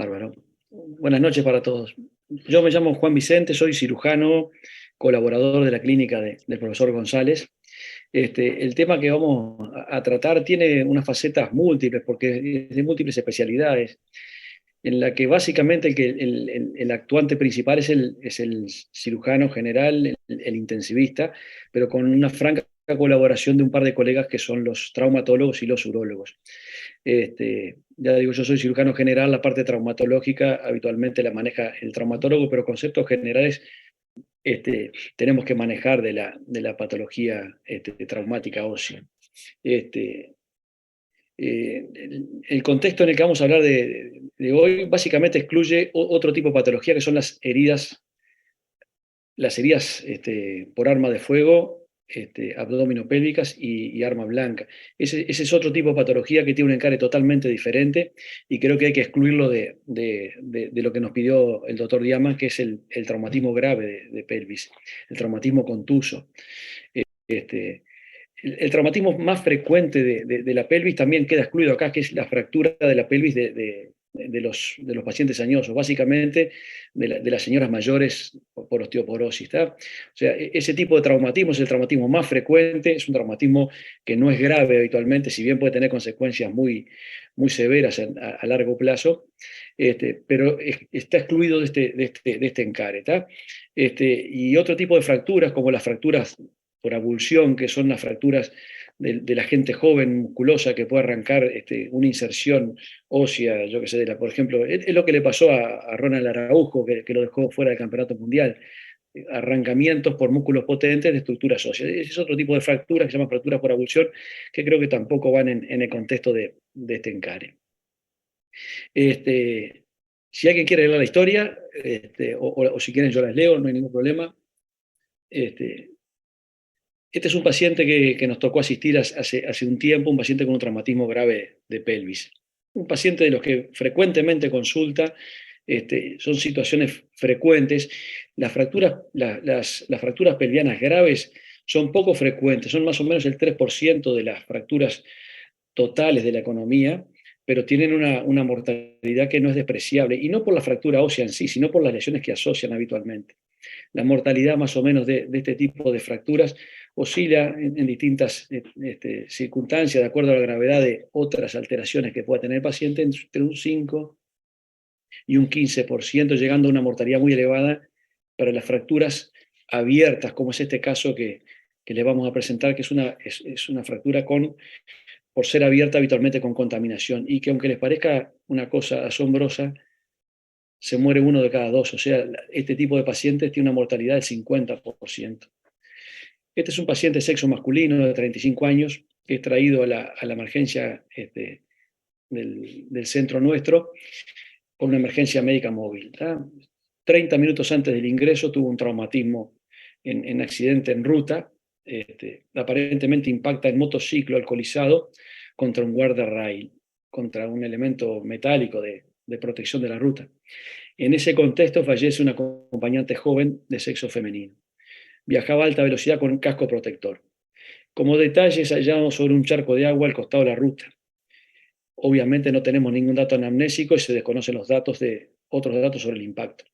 Bárbaro. Buenas noches para todos. Yo me llamo Juan Vicente, soy cirujano, colaborador de la clínica del profesor González. El tema que vamos a tratar tiene unas facetas múltiples, porque es de múltiples especialidades, en la que básicamente el actuante principal es el cirujano general, el intensivista, pero con una franca colaboración de un par de colegas que son los traumatólogos y los urólogos. Ya digo, yo soy cirujano general, la parte traumatológica habitualmente la maneja el traumatólogo, pero conceptos generales tenemos que manejar de la patología traumática ósea. Este, el contexto en el que vamos a hablar de hoy básicamente excluye otro tipo de patología que son las heridas por arma de fuego, abdominopélvicas y arma blanca. Ese es otro tipo de patología que tiene un encare totalmente diferente y creo que hay que excluirlo de lo que nos pidió el doctor Diama, que es el traumatismo grave de pelvis, el traumatismo contuso. Este, el traumatismo más frecuente de la pelvis también queda excluido acá, que es la fractura de la pelvis de los pacientes añosos, básicamente de las señoras mayores por osteoporosis. ¿Tá? O sea, ese tipo de traumatismo es el traumatismo más frecuente, es un traumatismo que no es grave habitualmente, si bien puede tener consecuencias muy severas a largo plazo, pero está excluido de este encare. ¿Tá? Y otro tipo de fracturas, como las fracturas por abulsión, que son las fracturas de la gente joven, musculosa, que puede arrancar una inserción ósea, yo que sé, por ejemplo, es lo que le pasó a Ronald Araujo, que lo dejó fuera del campeonato mundial, arrancamientos por músculos potentes de estructuras óseas. Ese es otro tipo de fracturas que se llaman fracturas por abulsión, que creo que tampoco van en el contexto de este encare. Si alguien quiere leer la historia, o si quieren yo las leo, no hay ningún problema. Este es un paciente que nos tocó asistir hace un tiempo, un paciente con un traumatismo grave de pelvis. Un paciente de los que frecuentemente consulta, son situaciones frecuentes. Las fracturas pelvianas graves son poco frecuentes, son más o menos el 3% de las fracturas totales de la economía, pero tienen una mortalidad que no es despreciable, y no por la fractura ósea en sí, sino por las lesiones que asocian habitualmente. La mortalidad más o menos de este tipo de fracturas oscila en distintas circunstancias, de acuerdo a la gravedad de otras alteraciones que pueda tener el paciente, entre un 5 y un 15%, llegando a una mortalidad muy elevada para las fracturas abiertas, como es este caso que le vamos a presentar, que es una fractura por ser abierta habitualmente con contaminación, y que aunque les parezca una cosa asombrosa, se muere uno de cada dos. O sea, este tipo de pacientes tiene una mortalidad del 50%. Este es un paciente de sexo masculino de 35 años que es traído a la emergencia del centro nuestro con una emergencia médica móvil. ¿Tá? 30 minutos antes del ingreso tuvo un traumatismo en accidente en ruta. Aparentemente impacta en motociclo alcoholizado contra un guardarrail, contra un elemento metálico de protección de la ruta. En ese contexto fallece una acompañante joven de sexo femenino. Viajaba a alta velocidad con un casco protector. Como detalles, hallamos sobre un charco de agua al costado de la ruta. Obviamente no tenemos ningún dato anamnésico y se desconocen otros datos sobre el impacto.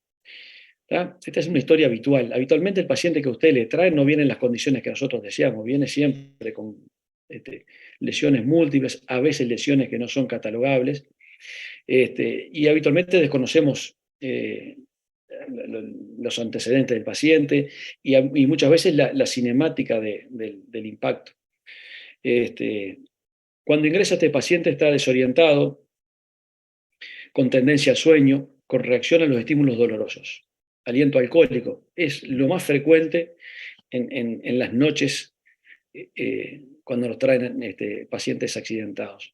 ¿Tá? Esta es una historia habitual. Habitualmente el paciente que usted le trae no viene en las condiciones que nosotros deseamos, viene siempre con lesiones múltiples, a veces lesiones que no son catalogables, y habitualmente desconocemos los antecedentes del paciente y muchas veces la cinemática del impacto. Cuando ingresa este paciente está desorientado, con tendencia al sueño, con reacción a los estímulos dolorosos. Aliento alcohólico es lo más frecuente en las noches cuando nos traen pacientes accidentados.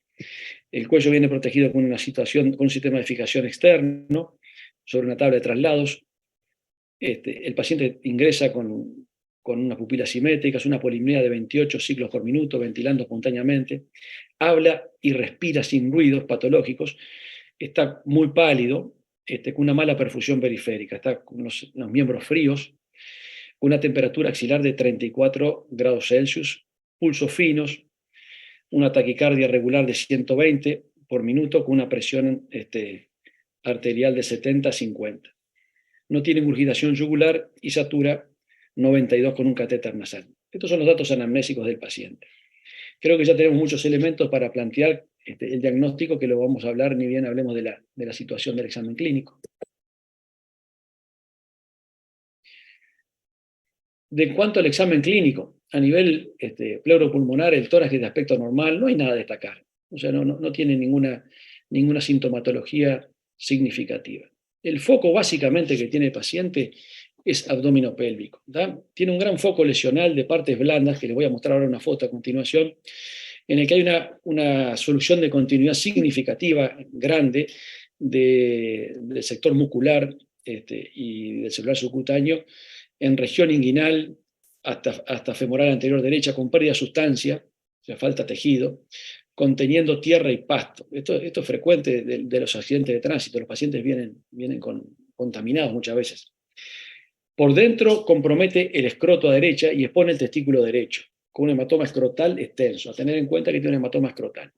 El cuello viene protegido con con un sistema de fijación externo sobre una tabla de traslados. El paciente ingresa con unas pupilas simétricas, una polimnia de 28 ciclos por minuto, ventilando espontáneamente, habla y respira sin ruidos patológicos, está muy pálido, con una mala perfusión periférica, está con los miembros fríos, una temperatura axilar de 34 grados Celsius, pulsos finos, una taquicardia regular de 120 por minuto, con una presión arterial de 70 a 50. No tiene ingurgitación yugular y satura 92 con un catéter nasal. Estos son los datos anamnésicos del paciente. Creo que ya tenemos muchos elementos para plantear el diagnóstico, que lo vamos a hablar ni bien hablemos de la situación del examen clínico. En cuanto al examen clínico, a nivel pleuropulmonar, el tórax es de aspecto normal, no hay nada a destacar. O sea, no tiene ninguna sintomatología significativa. El foco básicamente que tiene el paciente es abdomino pélvico. Tiene un gran foco lesional de partes blandas, que les voy a mostrar ahora una foto a continuación, en el que hay una solución de continuidad significativa, grande, del sector muscular y del celular subcutáneo, en región inguinal hasta femoral anterior derecha, con pérdida de sustancia, o sea, falta tejido, conteniendo tierra y pasto. Esto es frecuente de los accidentes de tránsito. Los pacientes vienen contaminados muchas veces. Por dentro compromete el escroto a derecha y expone el testículo derecho, con un hematoma escrotal extenso. A tener en cuenta que tiene un hematoma escrotal.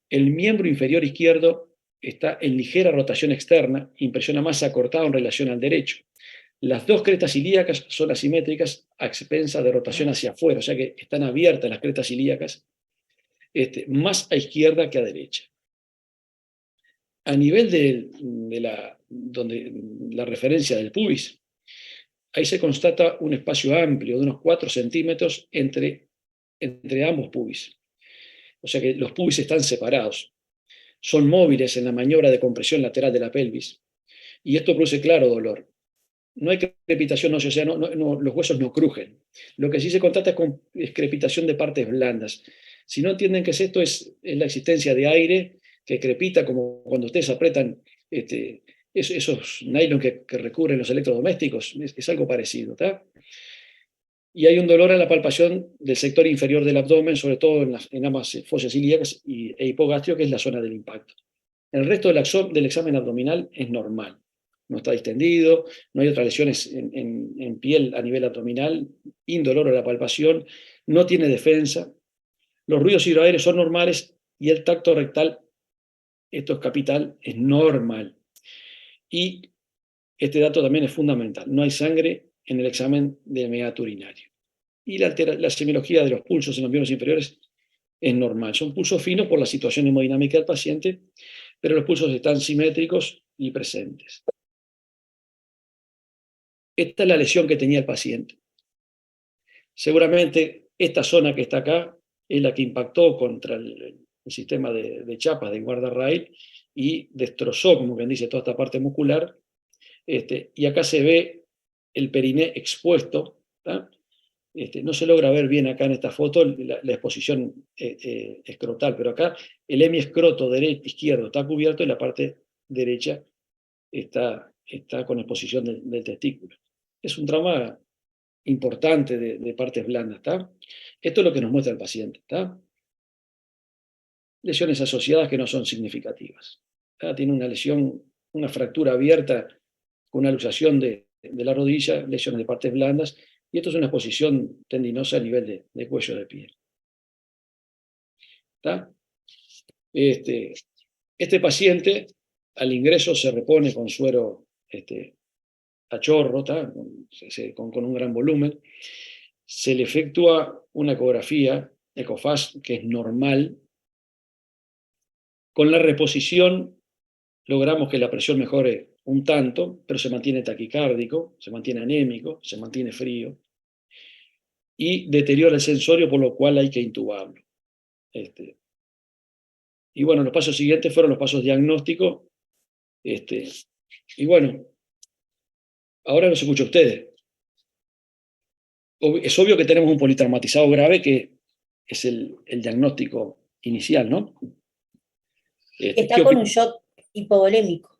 El miembro inferior izquierdo está en ligera rotación externa, impresiona masa acortada en relación al derecho. Las dos crestas ilíacas son asimétricas a expensas de rotación hacia afuera, o sea que están abiertas las crestas ilíacas, más a izquierda que a derecha. A nivel de la referencia del pubis, ahí se constata un espacio amplio de unos 4 centímetros entre ambos pubis. O sea que los pubis están separados. Son móviles en la maniobra de compresión lateral de la pelvis. Y esto produce claro dolor. No hay crepitación ósea, o sea, los huesos no crujen. Lo que sí se constata es crepitación de partes blandas. Si no entienden qué es esto, es la existencia de aire que crepita, como cuando ustedes apretan esos nylon que recubren los electrodomésticos. Es algo parecido, ¿tá? Y hay un dolor en la palpación del sector inferior del abdomen, sobre todo en ambas fosas ilíacas e hipogástrico, que es la zona del impacto. El resto del examen abdominal es normal. No está distendido, no hay otras lesiones en piel a nivel abdominal, indoloro a la palpación, no tiene defensa, los ruidos hidroaéreos son normales y el tacto rectal, esto es capital, es normal. Y este dato también es fundamental, no hay sangre en el examen de meato urinario. Y la semiología de los pulsos en los miembros inferiores es normal. Son pulsos finos por la situación hemodinámica del paciente, pero los pulsos están simétricos y presentes. Esta es la lesión que tenía el paciente. Seguramente esta zona que está acá es la que impactó contra el sistema de chapas del guardarrail y destrozó, como quien dice, toda esta parte muscular. Y acá se ve el periné expuesto. No se logra ver bien acá en esta foto la exposición escrotal, pero acá el hemiescroto izquierdo está cubierto y la parte derecha está con exposición del testículo. Es un trauma importante de partes blandas, ¿está? Esto es lo que nos muestra el paciente, ¿está? Lesiones asociadas que no son significativas. Tiene una lesión, una fractura abierta con una luxación de la rodilla, lesiones de partes blandas, y esto es una exposición tendinosa a nivel de cuello de pie. ¿Está? Este paciente al ingreso se repone con suero a chorro, con un gran volumen. Se le efectúa una ecografía, ECOFAST, que es normal. Con la reposición logramos que la presión mejore un tanto, pero se mantiene taquicárdico, se mantiene anémico, se mantiene frío y deteriora el sensorio, por lo cual hay que intubarlo. Y bueno, los pasos siguientes fueron los pasos diagnósticos. Y bueno, ahora los escucho a ustedes. Es obvio que tenemos un politraumatizado grave, que es el diagnóstico inicial, ¿no? Está con un shock hipovolémico.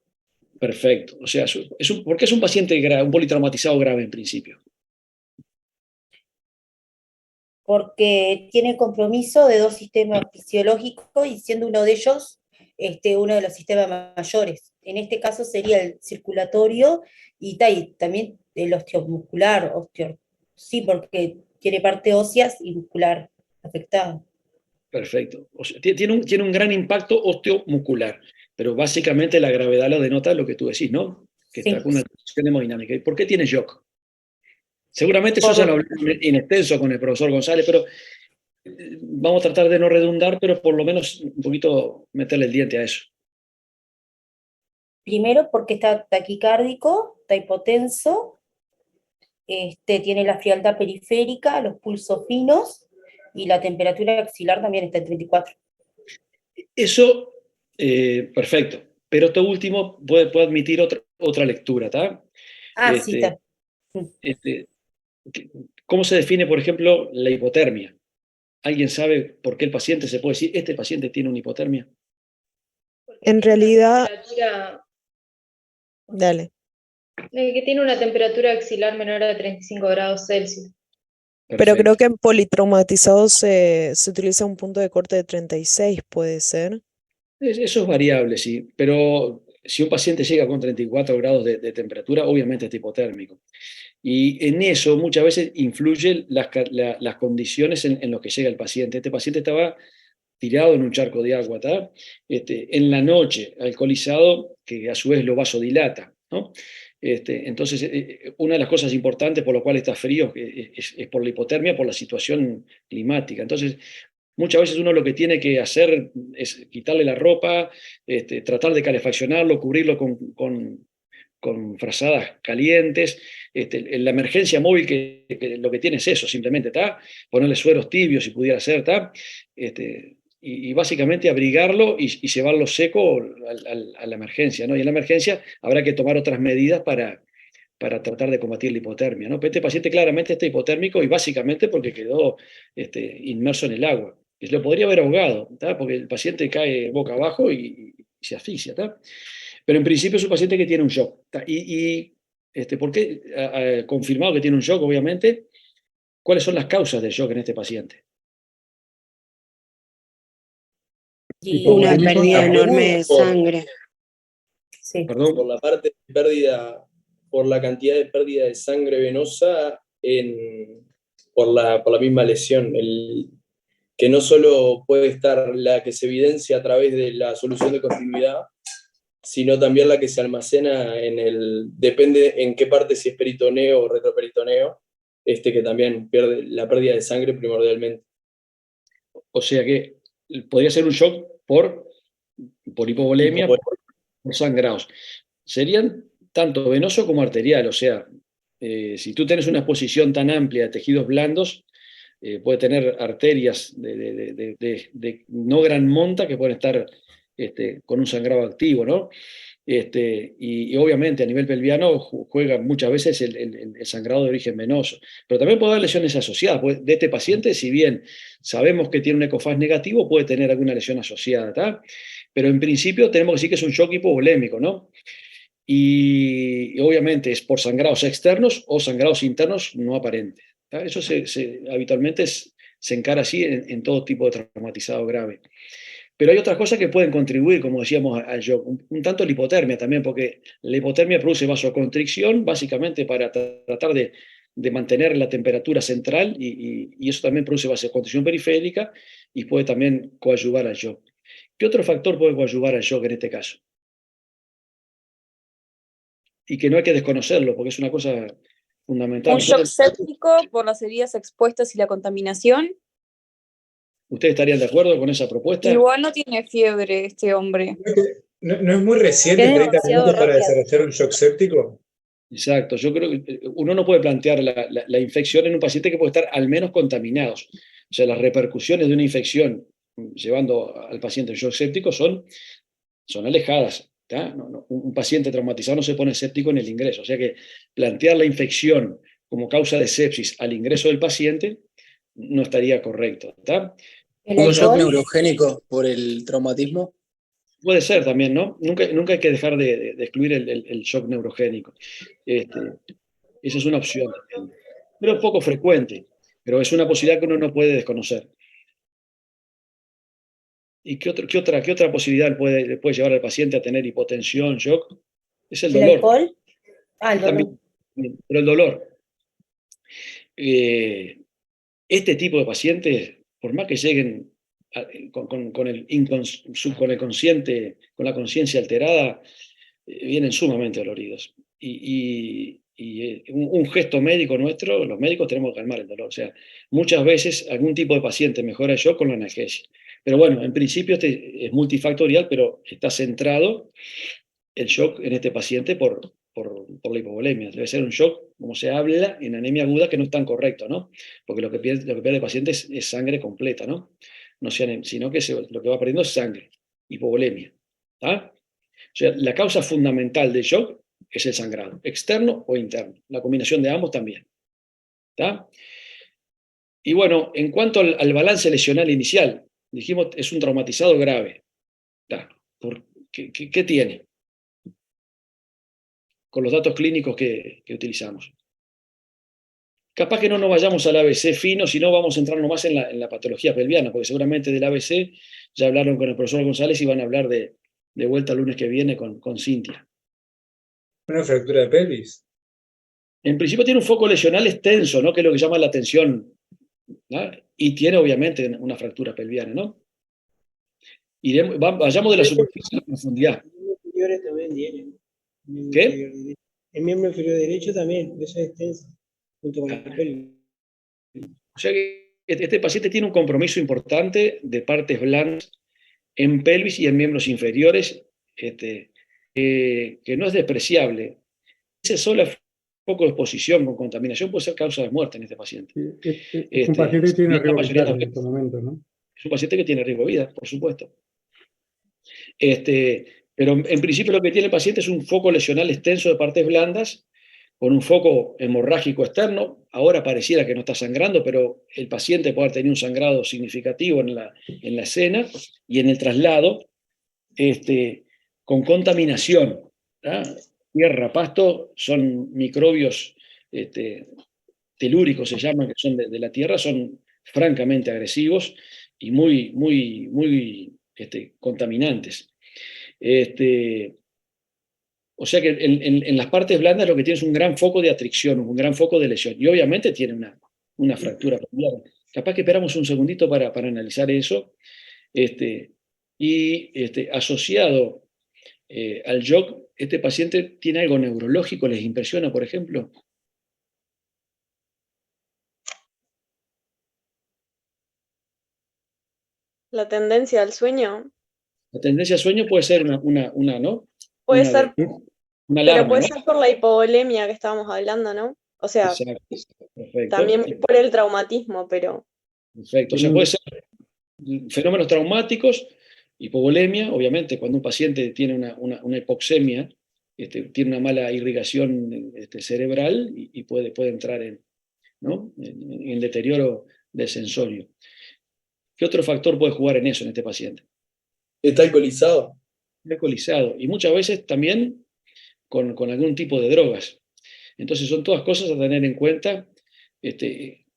Perfecto. O sea, ¿por qué es un paciente grave, un politraumatizado grave en principio? Porque tiene compromiso de dos sistemas fisiológicos y siendo uno de ellos uno de los sistemas mayores. En este caso sería el circulatorio y también el osteomuscular, sí, porque tiene parte ósea y muscular afectada. Perfecto. O sea, tiene un gran impacto osteomuscular. pero básicamente la gravedad lo denota lo que tú decís, ¿no? Que está Sí, con una tensión hemodinámica. ¿Y por qué tiene shock? Seguramente eso ya lo por, hablé en extenso con el profesor González, pero vamos a tratar de no redundar, pero por lo menos un poquito meterle el diente a eso. primero porque está taquicárdico, está hipotenso, tiene la frialdad periférica, los pulsos finos y la temperatura axilar también está en 34. Eso, perfecto. Pero esto último puede admitir otra lectura, ¿está? Ah, sí, Este, está. Mm. este, ¿Cómo se define, por ejemplo, la hipotermia? ¿Alguien sabe por qué el paciente se puede decir, este paciente tiene una hipotermia? Porque En tiene una realidad, temperatura, dale. que tiene una temperatura axilar menor a 35 grados Celsius. Pero creo Perfecto. que en politraumatizados se utiliza un punto de corte de 36, puede ser. Eso es variable, sí, pero si un paciente llega con 34 grados de temperatura, obviamente está hipotérmico. Y en eso muchas veces influyen las condiciones en lo que llega el paciente. Este paciente estaba tirado en un charco de agua, ¿tá? En la noche, alcoholizado, que a su vez lo vasodilata, ¿no? Entonces, una de las cosas importantes por lo cual está frío es por la hipotermia, por la situación climática. Entonces, muchas veces uno lo que tiene que hacer es quitarle la ropa, tratar de calefaccionarlo, cubrirlo con frazadas calientes. En la emergencia móvil que lo que tiene es eso, simplemente, ¿tá? Ponerle sueros tibios si pudiera ser, ¿tá? Y básicamente abrigarlo y llevarlo seco a la emergencia, ¿no? Y en la emergencia habrá que tomar otras medidas para tratar de combatir la hipotermia, ¿no? Pero este paciente claramente está hipotérmico y básicamente porque quedó inmerso en el agua. Y lo podría haber ahogado, ¿tá? Porque el paciente cae boca abajo y se asfixia, ¿tá? Pero en principio es un paciente que tiene un shock. ¿Tá? ¿Por qué? Confirmado que tiene un shock, obviamente. ¿Cuáles son las causas del shock en este paciente? Y Una pérdida agudo, enorme de sangre. sí. Perdón. Por la parte de pérdida, por la cantidad de pérdida de sangre venosa por la misma lesión. Que no solo puede estar la que se evidencia a través de la solución de continuidad, sino también la que se almacena depende en qué parte, si es peritoneo o retroperitoneo, que también pierde la pérdida de sangre primordialmente. O sea que podría ser un shock por hipovolemia, por sangrados. Serían tanto venoso como arterial, o sea, si tú tienes una exposición tan amplia de tejidos blandos, puede tener arterias de no gran monta que pueden estar con un sangrado activo, ¿no? Y obviamente a nivel pelviano juega muchas veces el sangrado de origen venoso, pero también puede haber lesiones asociadas. De este paciente, si bien sabemos que tiene un ecofaz negativo, puede tener alguna lesión asociada, ¿tá? Pero en principio tenemos que decir que es un shock hipovolémico, ¿no? Y obviamente es por sangrados externos o sangrados internos no aparentes, ¿tá? Eso habitualmente se encara así en todo tipo de traumatizado grave. Pero hay otras cosas que pueden contribuir, como decíamos, al shock. Un tanto la hipotermia también, porque la hipotermia produce vasoconstricción, básicamente para tratar de mantener la temperatura central, y eso también produce vasoconstricción periférica y puede también coadyuvar al shock. ¿Qué otro factor puede coadyuvar al shock en este caso? Y que no hay que desconocerlo, porque es una cosa fundamental. Un shock séptico por las heridas expuestas y la contaminación. ¿Ustedes estarían de acuerdo con esa propuesta? Igual no tiene fiebre este hombre. ¿No es muy reciente Es demasiado técnicamente para rápido. desarrollar un shock séptico? Exacto, yo creo que uno no puede plantear la infección en un paciente que puede estar al menos contaminado. O sea, las repercusiones de una infección llevando al paciente en shock séptico son alejadas. ¿Tá? Un paciente traumatizado no se pone séptico en el ingreso. O sea que plantear la infección como causa de sepsis al ingreso del paciente no estaría correcto. ¿Tá? El ¿Un shock alcohol, neurogénico por el traumatismo? Puede ser también, ¿no? Nunca hay que dejar de excluir el shock neurogénico. Esa es una opción también. Pero es poco frecuente, pero es una posibilidad que uno no puede desconocer. ¿Y qué otra posibilidad le puede llevar al paciente a tener hipotensión, shock? Es el el dolor. alcohol, el dolor. También, pero el dolor. Este tipo de pacientes, por más que lleguen con el consciente, con la conciencia alterada, vienen sumamente doloridos. Y un gesto médico nuestro, los médicos tenemos que calmar el dolor. O sea, muchas veces algún tipo de paciente mejora el shock con la analgesia. Pero bueno, en principio este es multifactorial, pero está centrado el shock en este paciente por la hipovolemia. Debe ser un shock, como se habla, en anemia aguda, que no es tan correcto, ¿no? Porque lo que pierde el paciente es sangre completa, ¿no? No sino que lo que va perdiendo es sangre, hipovolemia. ¿Tá? O sea, la causa fundamental del shock es el sangrado, externo o interno. La combinación de ambos también. ¿Tá? Y bueno, en cuanto al balance lesional inicial, dijimos, es un traumatizado grave. ¿Tá? ¿Qué tiene? Con los datos clínicos que utilizamos. Capaz que no nos vayamos al ABC fino, sino vamos a entrar nomás en la patología pelviana, porque seguramente del ABC ya hablaron con el profesor González y van a hablar de vuelta el lunes que viene con Cintia. Una fractura de pelvis. En principio tiene un foco lesional extenso, ¿no? Que es lo que llama la atención, ¿no? Y tiene obviamente una fractura pelviana, ¿no? Vayamos de la superficie a la profundidad. También tiene. ¿Qué? El miembro inferior derecho también, eso es extenso, junto con el pelvis. O sea que este paciente tiene un compromiso importante de partes blandas en pelvis y en miembros inferiores, que no es despreciable. Ese solo foco de exposición con contaminación puede ser causa de muerte en este paciente. Es un paciente que tiene riesgo mayoría vital de en este momento, ¿no? Es un paciente que tiene riesgo de vida, por supuesto. Pero en principio lo que tiene el paciente es un foco lesional extenso de partes blandas, con un foco hemorrágico externo. Ahora pareciera que no está sangrando, pero el paciente puede haber tenido un sangrado significativo en la escena y en el traslado, con contaminación. ¿Tá? Tierra, pasto, son microbios telúricos, se llaman, que son de la tierra, son francamente agresivos y muy contaminantes. O sea que en las partes blandas lo que tiene es un gran foco de atricción, un gran foco de lesión. Y obviamente tiene una fractura pelviana. Capaz que esperamos un segundito para analizar eso. Asociado al shock, este paciente tiene algo neurológico, ¿les impresiona, por ejemplo? La tendencia al sueño La tendencia al sueño puede ser ¿no? puede Una ser, una pero alarma, puede ¿no? ser por la hipovolemia que estábamos hablando, ¿no? O sea, Exacto, perfecto. también por el traumatismo, pero Perfecto. O sea, puede ser fenómenos traumáticos, hipovolemia, obviamente, cuando un paciente tiene una hipoxemia, tiene una mala irrigación cerebral y puede entrar en deterioro del sensorio. ¿Qué otro factor puede jugar en eso en este paciente? ¿Está alcoholizado? Está alcoholizado. Y muchas veces también con algún tipo de drogas. Entonces son todas cosas a tener en cuenta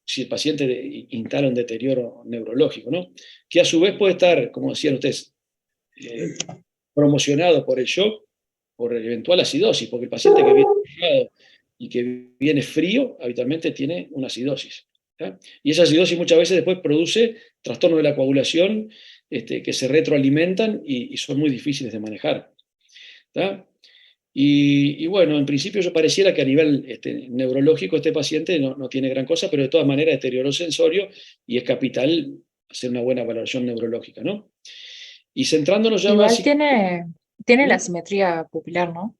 si el paciente instala un deterioro neurológico, ¿no? Que a su vez puede estar, como decían ustedes, promocionado por el shock, por eventual acidosis, porque el paciente que viene enojado y que viene frío, habitualmente tiene una acidosis. ¿tá? Y esa acidosis muchas veces después produce trastornos de la coagulación que se retroalimentan y son muy difíciles de manejar. ¿tá? Y bueno, en principio yo pareciera que a nivel neurológico este paciente no tiene gran cosa, pero de todas maneras deterioro sensorio y es capital hacer una buena valoración neurológica, ¿no? Y centrándonos ya Igual más... tiene la simetría pupilar, ¿no?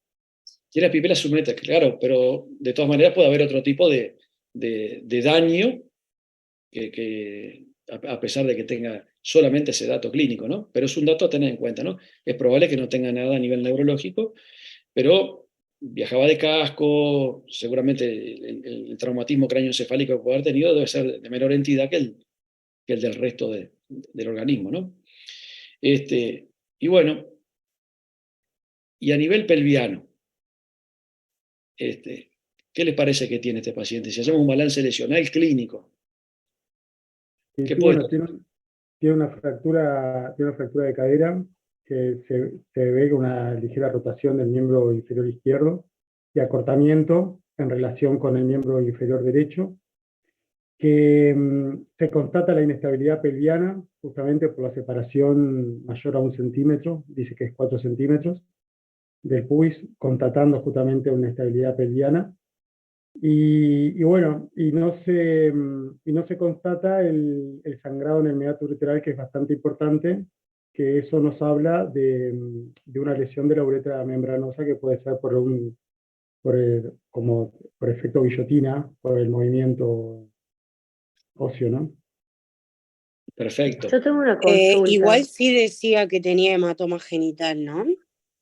Tiene la pipila submétrica, claro, pero de todas maneras puede haber otro tipo de daño a pesar de que tenga solamente ese dato clínico, ¿no? Pero es un dato a tener en cuenta, ¿no? Es probable que no tenga nada a nivel neurológico, pero viajaba de casco, seguramente el traumatismo cráneoencefálico que puede haber tenido debe ser de menor entidad que el del resto del organismo, ¿no? Y bueno, y a nivel pelviano, ¿qué les parece que tiene este paciente? Si hacemos un balance lesional clínico, ¿qué puede Bueno, tiene una fractura de cadera que se ve con una ligera rotación del miembro inferior izquierdo y acortamiento en relación con el miembro inferior derecho. que se constata la inestabilidad pelviana justamente por la separación mayor a 1 centímetro, dice que es 4 centímetros, del pubis, constatando justamente una inestabilidad pelviana. Y bueno, y no se constata el sangrado en el meato uretral, que es bastante importante, que eso nos habla de una lesión de la uretra membranosa que puede ser como por efecto guillotina, por el movimiento óseo, ¿no? Perfecto. Yo tengo una consulta. Igual sí decía que tenía hematoma genital, ¿no?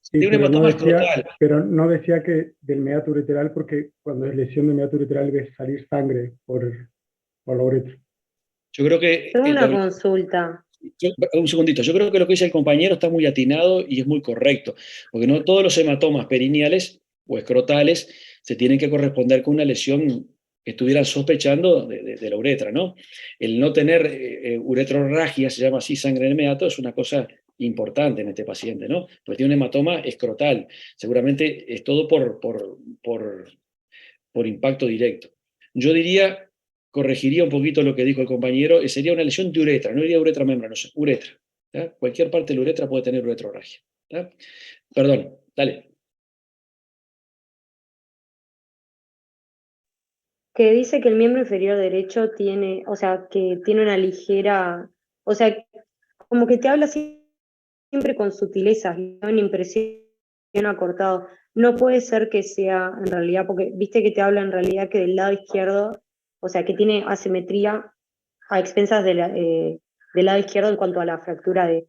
Sí, Tiene un hematoma escrotal. pero no decía que del meato uretral, porque cuando es lesión del meato uretral ves salir sangre por la uretra. Yo creo que... Tengo una consulta. Un segundito, yo creo que lo que dice el compañero está muy atinado y es muy correcto, porque no todos los hematomas perineales o escrotales se tienen que corresponder con una lesión que estuvieran sospechando de la uretra, ¿no? El no tener uretrorragia, se llama así, sangre en el meato, es una cosa importante en este paciente, ¿no? Porque tiene un hematoma escrotal, seguramente es todo por impacto directo. Yo diría, corregiría un poquito lo que dijo el compañero, sería una lesión de uretra, no diría uretra membranosa, uretra. ¿Ya? Cualquier parte de la uretra puede tener uretrorragia. ¿Ya? Perdón, dale. Que dice que el miembro inferior derecho tiene, o sea, que tiene una ligera, o sea, como que te habla siempre con sutilezas, ¿no? Una impresión acortado. No puede ser que sea en realidad, porque viste que te habla en realidad que del lado izquierdo, o sea, que tiene asimetría a expensas del lado izquierdo en cuanto a la fractura de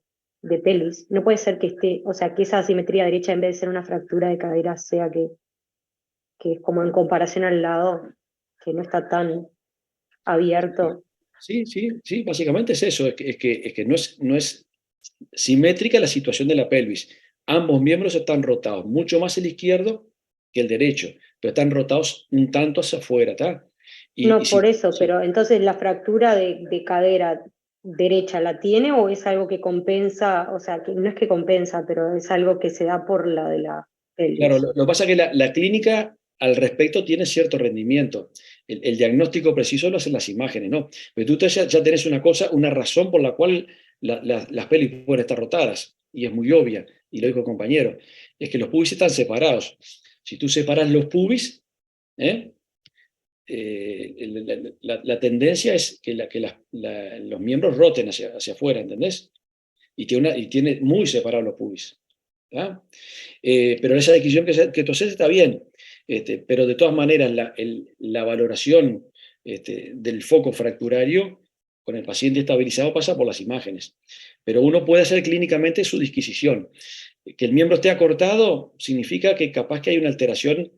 pelvis. No puede ser que esté, o sea, que esa asimetría derecha en vez de ser una fractura de cadera sea que es como en comparación al lado que no está tan abierto. Sí, básicamente es eso, es que no es simétrica la situación de la pelvis. Ambos miembros están rotados, mucho más el izquierdo que el derecho, pero están rotados un tanto hacia afuera, ¿está? Por eso, pero entonces la fractura de cadera derecha la tiene o es algo que compensa, o sea, que no es que compensa, pero es algo que se da por la de la pelvis. Claro, lo que pasa es que la clínica al respecto tiene cierto rendimiento. El diagnóstico preciso lo hacen las imágenes, ¿no? Pero tú ya tenés una razón por la cual las pelvis pueden estar rotadas, y es muy obvia, y lo dijo el compañero, es que los pubis están separados. Si tú separas los pubis, la tendencia es que los miembros roten hacia afuera, ¿entendés? Y tiene muy separados los pubis. ¿Ah? Pero esa decisión que tú haces está bien, pero de todas maneras la valoración del foco fracturario con el paciente estabilizado pasa por las imágenes, pero uno puede hacer clínicamente su disquisición. Que el miembro esté acortado significa que capaz que hay una alteración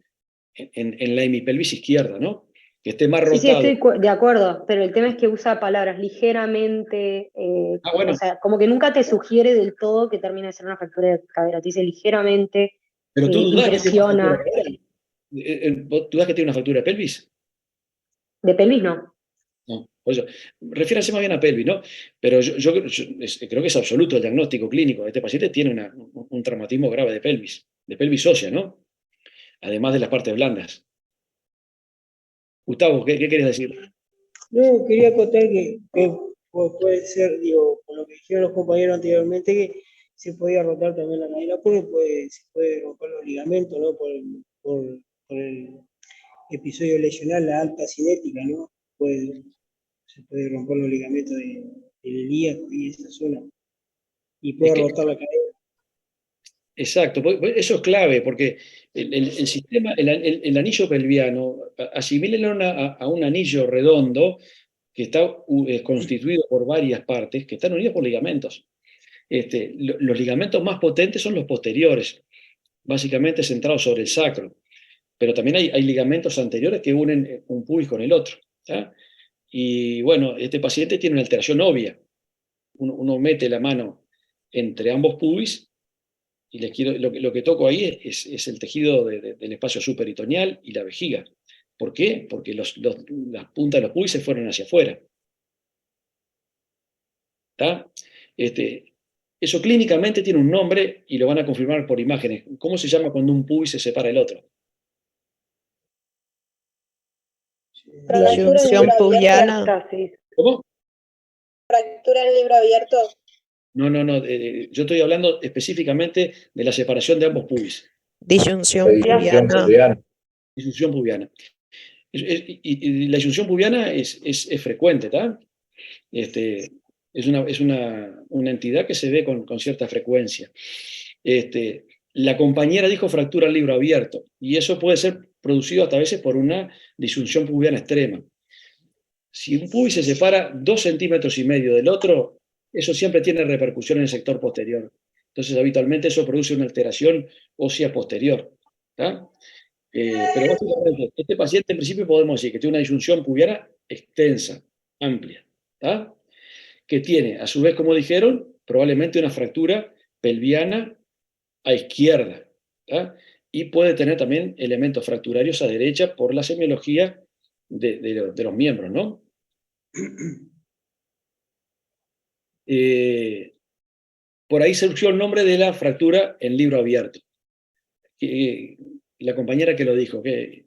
en la hemipelvis izquierda, ¿no? Que esté más rotado. Sí, estoy de acuerdo, pero el tema es que usa palabras ligeramente, bueno. O sea, como que nunca te sugiere del todo que termine de ser una fractura de cadera, te dice ligeramente, pero tú dudás impresiona. ¿Tú dudás que tiene una fractura de pelvis? De pelvis no. No, por eso, refiérase más bien a pelvis, ¿no? Pero yo creo que es absoluto el diagnóstico clínico. Este paciente tiene un traumatismo grave de pelvis ósea, ¿no? Además de las partes blandas. Gustavo, ¿qué querías decir? No, quería acotar que puede ser, digo, con lo que dijeron los compañeros anteriormente, que se podía rotar también la cadera porque se puede romper los ligamentos, ¿no? Por el episodio lesional, la alta cinética, ¿no? Se puede romper los ligamentos del ilíaco y esa zona. Y puede rotar la cadera. Exacto, eso es clave, porque el sistema, el anillo pelviano, asimílenlo a un anillo redondo que está constituido por varias partes que están unidas por ligamentos. Los ligamentos más potentes son los posteriores, básicamente centrados sobre el sacro, pero también hay ligamentos anteriores que unen un pubis con el otro. ¿Sí? Y bueno, este paciente tiene una alteración obvia. Uno mete la mano entre ambos pubis y lo que toco ahí es el tejido del espacio subperitoneal y la vejiga. ¿Por qué? Porque las puntas de los pubis se fueron hacia afuera. ¿Está? Eso clínicamente tiene un nombre y lo van a confirmar por imágenes. ¿Cómo se llama cuando un pubis se separa del otro? Fractura en Disyunción libro pubiana. abierto. Sí. ¿Cómo? Fractura en libro abierto. No, yo estoy hablando específicamente de la separación de ambos pubis. Disyunción pubiana. Disyunción pubiana. Y la disyunción pubiana es frecuente, ¿tá? Es una entidad que se ve con cierta frecuencia. La compañera dijo fractura al libro abierto, y eso puede ser producido hasta a veces por una disyunción pubiana extrema. Si un pubis se separa 2,5 centímetros del otro, eso siempre tiene repercusión en el sector posterior. Entonces, habitualmente eso produce una alteración ósea posterior. ¿Tá? Pero básicamente, este paciente en principio podemos decir que tiene una disyunción pubiana extensa, amplia, ¿tá? Que tiene, a su vez, como dijeron, probablemente una fractura pelviana a izquierda, ¿tá? Y puede tener también elementos fracturarios a derecha por la semiología de los miembros, ¿no? Por ahí surgió el nombre de la fractura en libro abierto. La compañera que lo dijo, ¿qué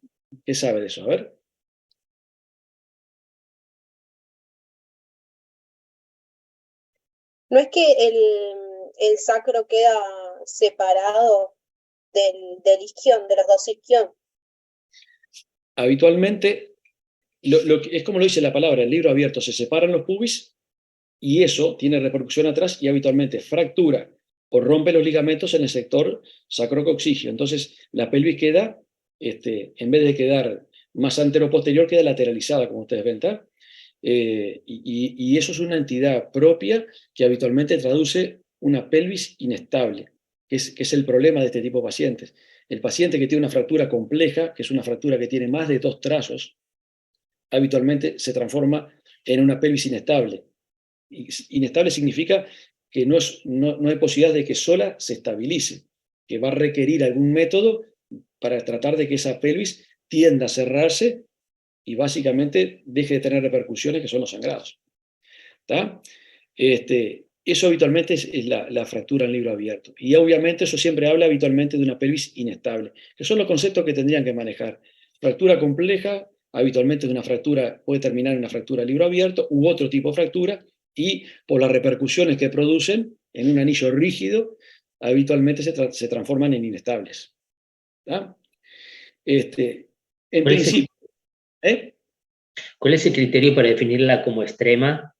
sabe de eso? A ver. ¿No es que el sacro queda separado del isquión, de los dos isquión? Habitualmente, es como lo dice la palabra, el libro abierto, se separan los pubis y eso tiene repercusión atrás y habitualmente fractura o rompe los ligamentos en el sector sacrococcigio. Entonces, la pelvis queda, en vez de quedar más antero-posterior, queda lateralizada, como ustedes ven, ¿tá? Y eso es una entidad propia que habitualmente traduce una pelvis inestable, que es el problema de este tipo de pacientes. El paciente que tiene una fractura compleja, que es una fractura que tiene más de 2 trazos, habitualmente se transforma en una pelvis inestable. Inestable significa que no hay posibilidad de que sola se estabilice, que va a requerir algún método para tratar de que esa pelvis tienda a cerrarse y básicamente deje de tener repercusiones que son los sangrados. ¿Tá? Eso habitualmente es la fractura en libro abierto. Y obviamente eso siempre habla habitualmente de una pelvis inestable, que son los conceptos que tendrían que manejar. Fractura compleja, habitualmente puede terminar en una fractura en libro abierto u otro tipo de fractura, y por las repercusiones que producen en un anillo rígido, habitualmente se transforman en inestables. ¿Tá? En principio, ¿Cuál es el criterio para definirla como extrema?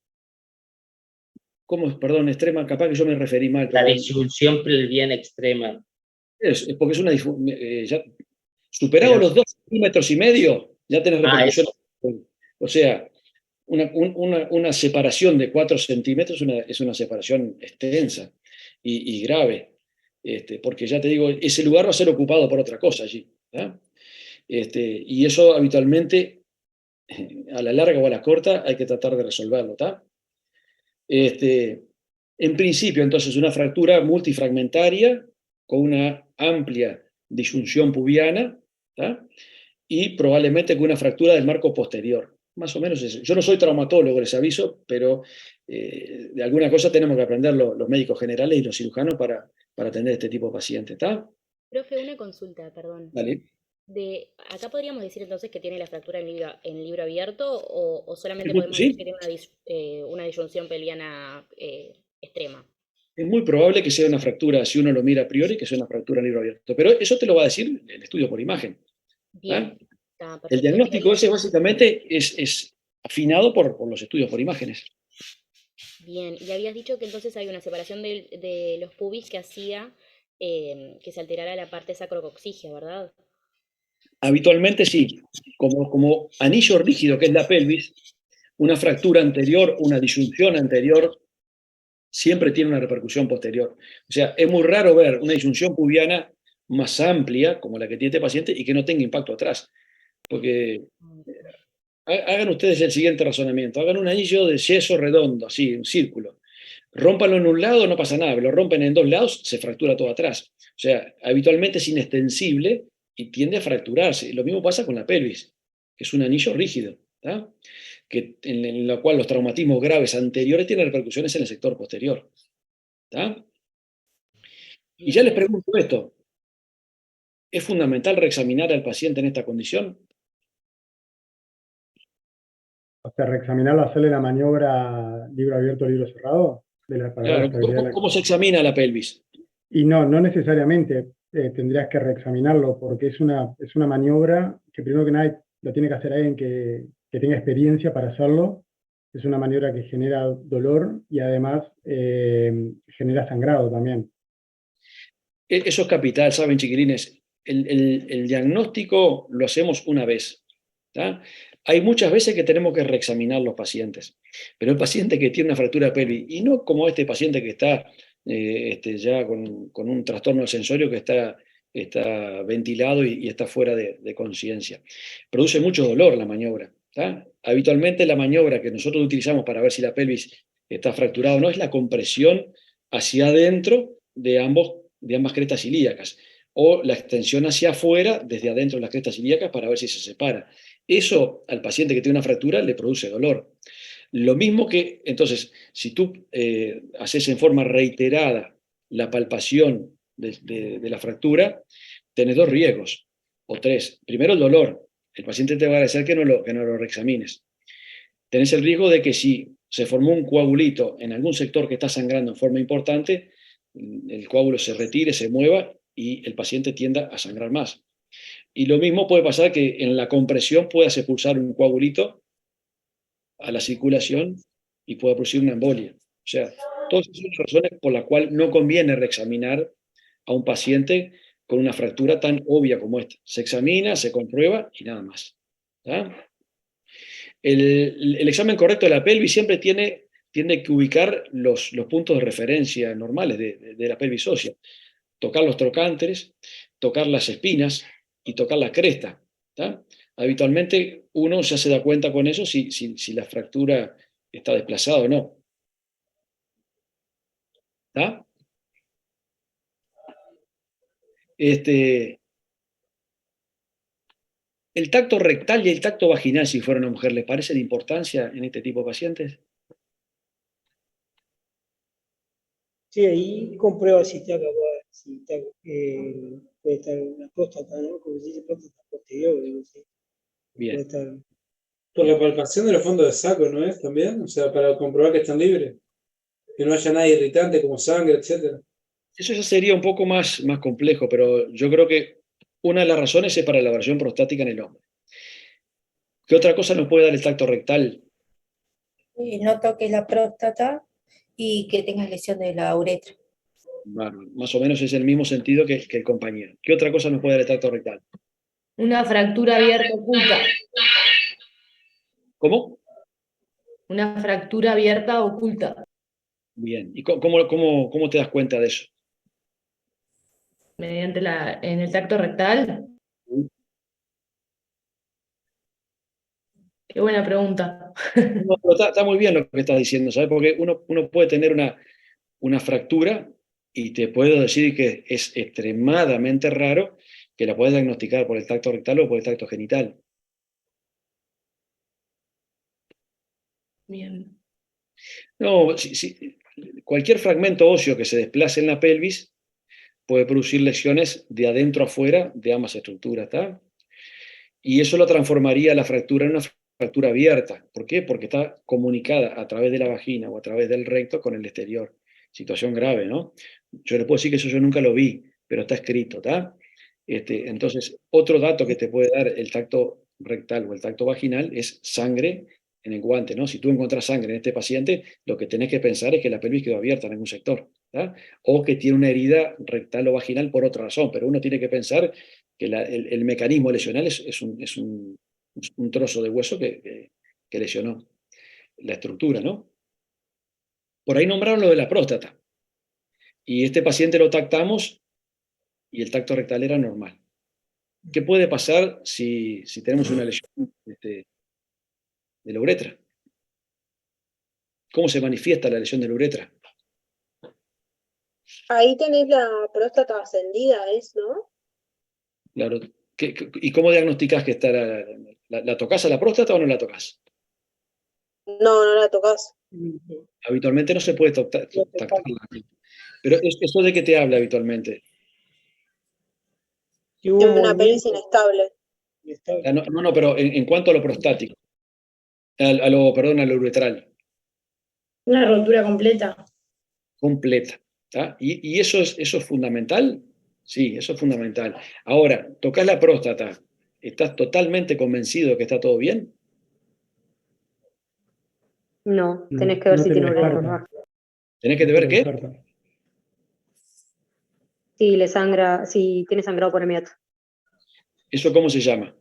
¿Cómo es? Perdón, extrema, capaz que yo me referí mal. La disyunción pelviana extrema. Es porque es una superado los 2,5 centímetros, ya tenés repercusión. O sea, una separación de 4 centímetros es una separación extensa y grave. Porque ya te digo, ese lugar va a ser ocupado por otra cosa allí. ¿Tá? Y eso habitualmente, a la larga o a la corta, hay que tratar de resolverlo. ¿Tá? En principio, entonces, una fractura multifragmentaria con una amplia disyunción pubiana, ¿tá? Y probablemente con una fractura del marco posterior. Más o menos eso. Yo no soy traumatólogo, les aviso, pero de alguna cosa tenemos que aprender los médicos generales y los cirujanos para atender este tipo de pacientes. ¿Está? Profe, una consulta, perdón. Vale. ¿Acá podríamos decir entonces que tiene la fractura en libro abierto o solamente Sí. podemos decir que tiene una disyunción pelviana extrema? Es muy probable que sea una fractura, si uno lo mira a priori, que sea una fractura en libro abierto. Pero eso te lo va a decir el estudio por imagen. Bien. El diagnóstico ese básicamente es afinado por los estudios por imágenes. Bien, y habías dicho que entonces hay una separación de los pubis que hacía que se alterara la parte sacrococcígea, ¿verdad? Habitualmente sí, como anillo rígido que es la pelvis, una fractura anterior, una disyunción anterior, siempre tiene una repercusión posterior. O sea, es muy raro ver una disyunción pubiana más amplia, como la que tiene este paciente, y que no tenga impacto atrás. Porque hagan ustedes el siguiente razonamiento, hagan un anillo de yeso redondo, así, un círculo. Rómpanlo en un lado, no pasa nada, lo rompen en 2 lados, se fractura todo atrás. O sea, habitualmente es inextensible y tiende a fracturarse. Lo mismo pasa con la pelvis, que es un anillo rígido, ¿tá? En lo cual los traumatismos graves anteriores tienen repercusiones en el sector posterior. ¿Tá? Y ya les pregunto esto, ¿es fundamental reexaminar al paciente en esta condición? sea, reexaminarlo, hacerle la maniobra libro abierto, libro cerrado, para ver la Claro, estabilidad de la... ¿cómo se examina la pelvis? Y no necesariamente tendrías que reexaminarlo, porque es una maniobra que primero que nada lo tiene que hacer alguien que tenga experiencia para hacerlo. Es una maniobra que genera dolor y además genera sangrado también. Eso es capital, ¿saben, chiquilines? El diagnóstico lo hacemos una vez. ¿Tá? Hay muchas veces que tenemos que reexaminar los pacientes, pero el paciente que tiene una fractura de pelvis, y no como este paciente que está ya con un trastorno del sensorio que está ventilado y está fuera de conciencia. Produce mucho dolor la maniobra. ¿Tá? Habitualmente la maniobra que nosotros utilizamos para ver si la pelvis está fracturada o no es la compresión hacia adentro de ambas crestas ilíacas, o la extensión hacia afuera desde adentro de las crestas ilíacas para ver si se separa. Eso al paciente que tiene una fractura le produce dolor. Lo mismo que, entonces, si tú haces en forma reiterada la palpación de la fractura, tenés dos riesgos, o tres. Primero, el dolor. El paciente te va a agradecer que no lo reexamines. Tenés el riesgo de que si se formó un coagulito en algún sector que está sangrando en forma importante, el coágulo se retire, se mueva y el paciente tienda a sangrar más. Y lo mismo puede pasar que en la compresión puedas expulsar un coagulito a la circulación y pueda producir una embolia. O sea, todas esas son razones por las cuales no conviene reexaminar a un paciente con una fractura tan obvia como esta. Se examina, se comprueba y nada más. ¿Tá? El examen correcto de la pelvis siempre tiene que ubicar los puntos de referencia normales de la pelvis ósea. Tocar los trocánteres, tocar las espinas y tocar la cresta. ¿Tá? Habitualmente uno ya se da cuenta con eso si la fractura está desplazada o no. ¿Tá? El tacto rectal y el tacto vaginal, si fuera una mujer, ¿les parece de importancia en este tipo de pacientes? Sí, ahí comprueba si está capaz, puede estar la próstata, ¿no? Como se dice, próstata posterior, digo, sí. Bien. Puede estar... Por la palpación de los fondos de saco, ¿no es? También, o sea, para comprobar que están libres. Que no haya nada irritante como sangre, etc. Eso ya sería un poco más complejo, pero yo creo que una de las razones es para la aversión prostática en el hombre. ¿Qué otra cosa nos puede dar el tacto rectal? No toques la próstata y que tengas lesión de la uretra. Bueno, más o menos es el mismo sentido que el compañero. ¿Qué otra cosa nos puede dar el tacto rectal? Una fractura abierta oculta. ¿Cómo? Una fractura abierta oculta. Bien. ¿Y cómo te das cuenta de eso? Mediante en el tacto rectal. Qué buena pregunta. No, pero está muy bien lo que estás diciendo, ¿sabes? Porque uno puede tener una fractura y te puedo decir que es extremadamente raro que la puedas diagnosticar por el tacto rectal o por el tacto genital. Bien. No, cualquier fragmento óseo que se desplace en la pelvis puede producir lesiones de adentro a afuera de ambas estructuras, ¿está? Y eso lo transformaría la fractura en una fractura abierta. ¿Por qué? Porque está comunicada a través de la vagina o a través del recto con el exterior. Situación grave, ¿no? Yo le puedo decir que eso yo nunca lo vi, pero está escrito, ¿está? Entonces, otro dato que te puede dar el tacto rectal o el tacto vaginal es sangre en el guante, ¿no? Si tú encuentras sangre en este paciente, lo que tenés que pensar es que la pelvis quedó abierta en algún sector, ¿tá? O que tiene una herida rectal o vaginal por otra razón, pero uno tiene que pensar que el mecanismo lesional es un trozo de hueso que lesionó la estructura, ¿no? Por ahí nombraron lo de la próstata. Y este paciente lo tactamos y el tacto rectal era normal. ¿Qué puede pasar si tenemos una lesión de la uretra? ¿Cómo se manifiesta la lesión de la uretra? Ahí tenés la próstata ascendida, ¿no? Claro. ¿Y cómo diagnosticás que está la tocás a la próstata o no la tocas? No, no la tocas. Habitualmente no se puede tocar. Pero ¿eso de qué te habla habitualmente? Una pelvis inestable. No, pero en cuanto a lo prostático. Perdón, a lo uretral, Una rotura completa. completa. ¿Tá? Y eso es fundamental. Sí, eso es fundamental. Ahora, tocas la próstata. ¿Estás totalmente convencido de que está todo bien? No, tenés que ver No si te tiene lo uretro descarta. raje. ¿Tenés que No te ver lo qué? descarta. Si le sangra, si tiene sangrado por emiato, ¿Eso cómo se llama?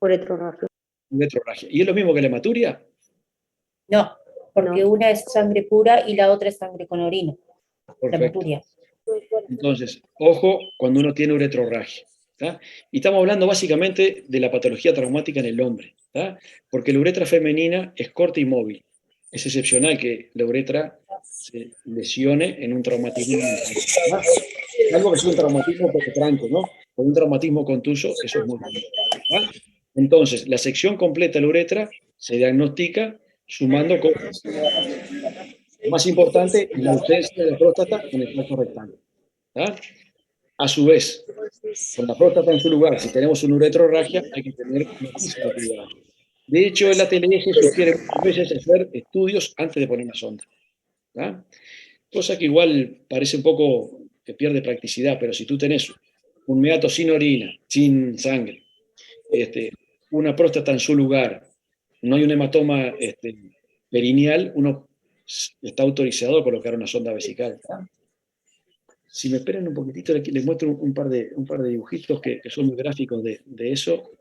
uretrorragia. Uretrorragia. ¿Y es lo mismo que la hematuria? No, porque No. una es sangre pura y la otra es sangre con orina, la Perfecto. hematuria. Entonces, ojo cuando uno tiene uretrorragia. ¿Tá? Y estamos hablando básicamente de la patología traumática en el hombre. ¿Tá? Porque la uretra femenina es corta y móvil. Es excepcional que la uretra se lesione en un traumatismo. ¿Tá? Algo que sea un traumatismo penetrante, ¿no? O un traumatismo contuso, eso es muy raro. ¿Tá? Entonces, la sección completa de la uretra se diagnostica sumando cosas. Lo más importante es la ausencia de la próstata en el tracto rectal. ¿Tá? A su vez, con la próstata en su lugar, si tenemos una uretrorragia, hay que tener muchísimo cuidado. De hecho, el ATLS sugiere muchas veces hacer estudios antes de poner una sonda. ¿Tá? Cosa que igual parece un poco que pierde practicidad, pero si tú tenés un meato sin orina, sin sangre, una próstata en su lugar, no hay un hematoma perineal, uno está autorizado a colocar una sonda vesical. ¿Tá? Si me esperan un poquitito, les muestro un par de dibujitos que son muy gráficos de eso.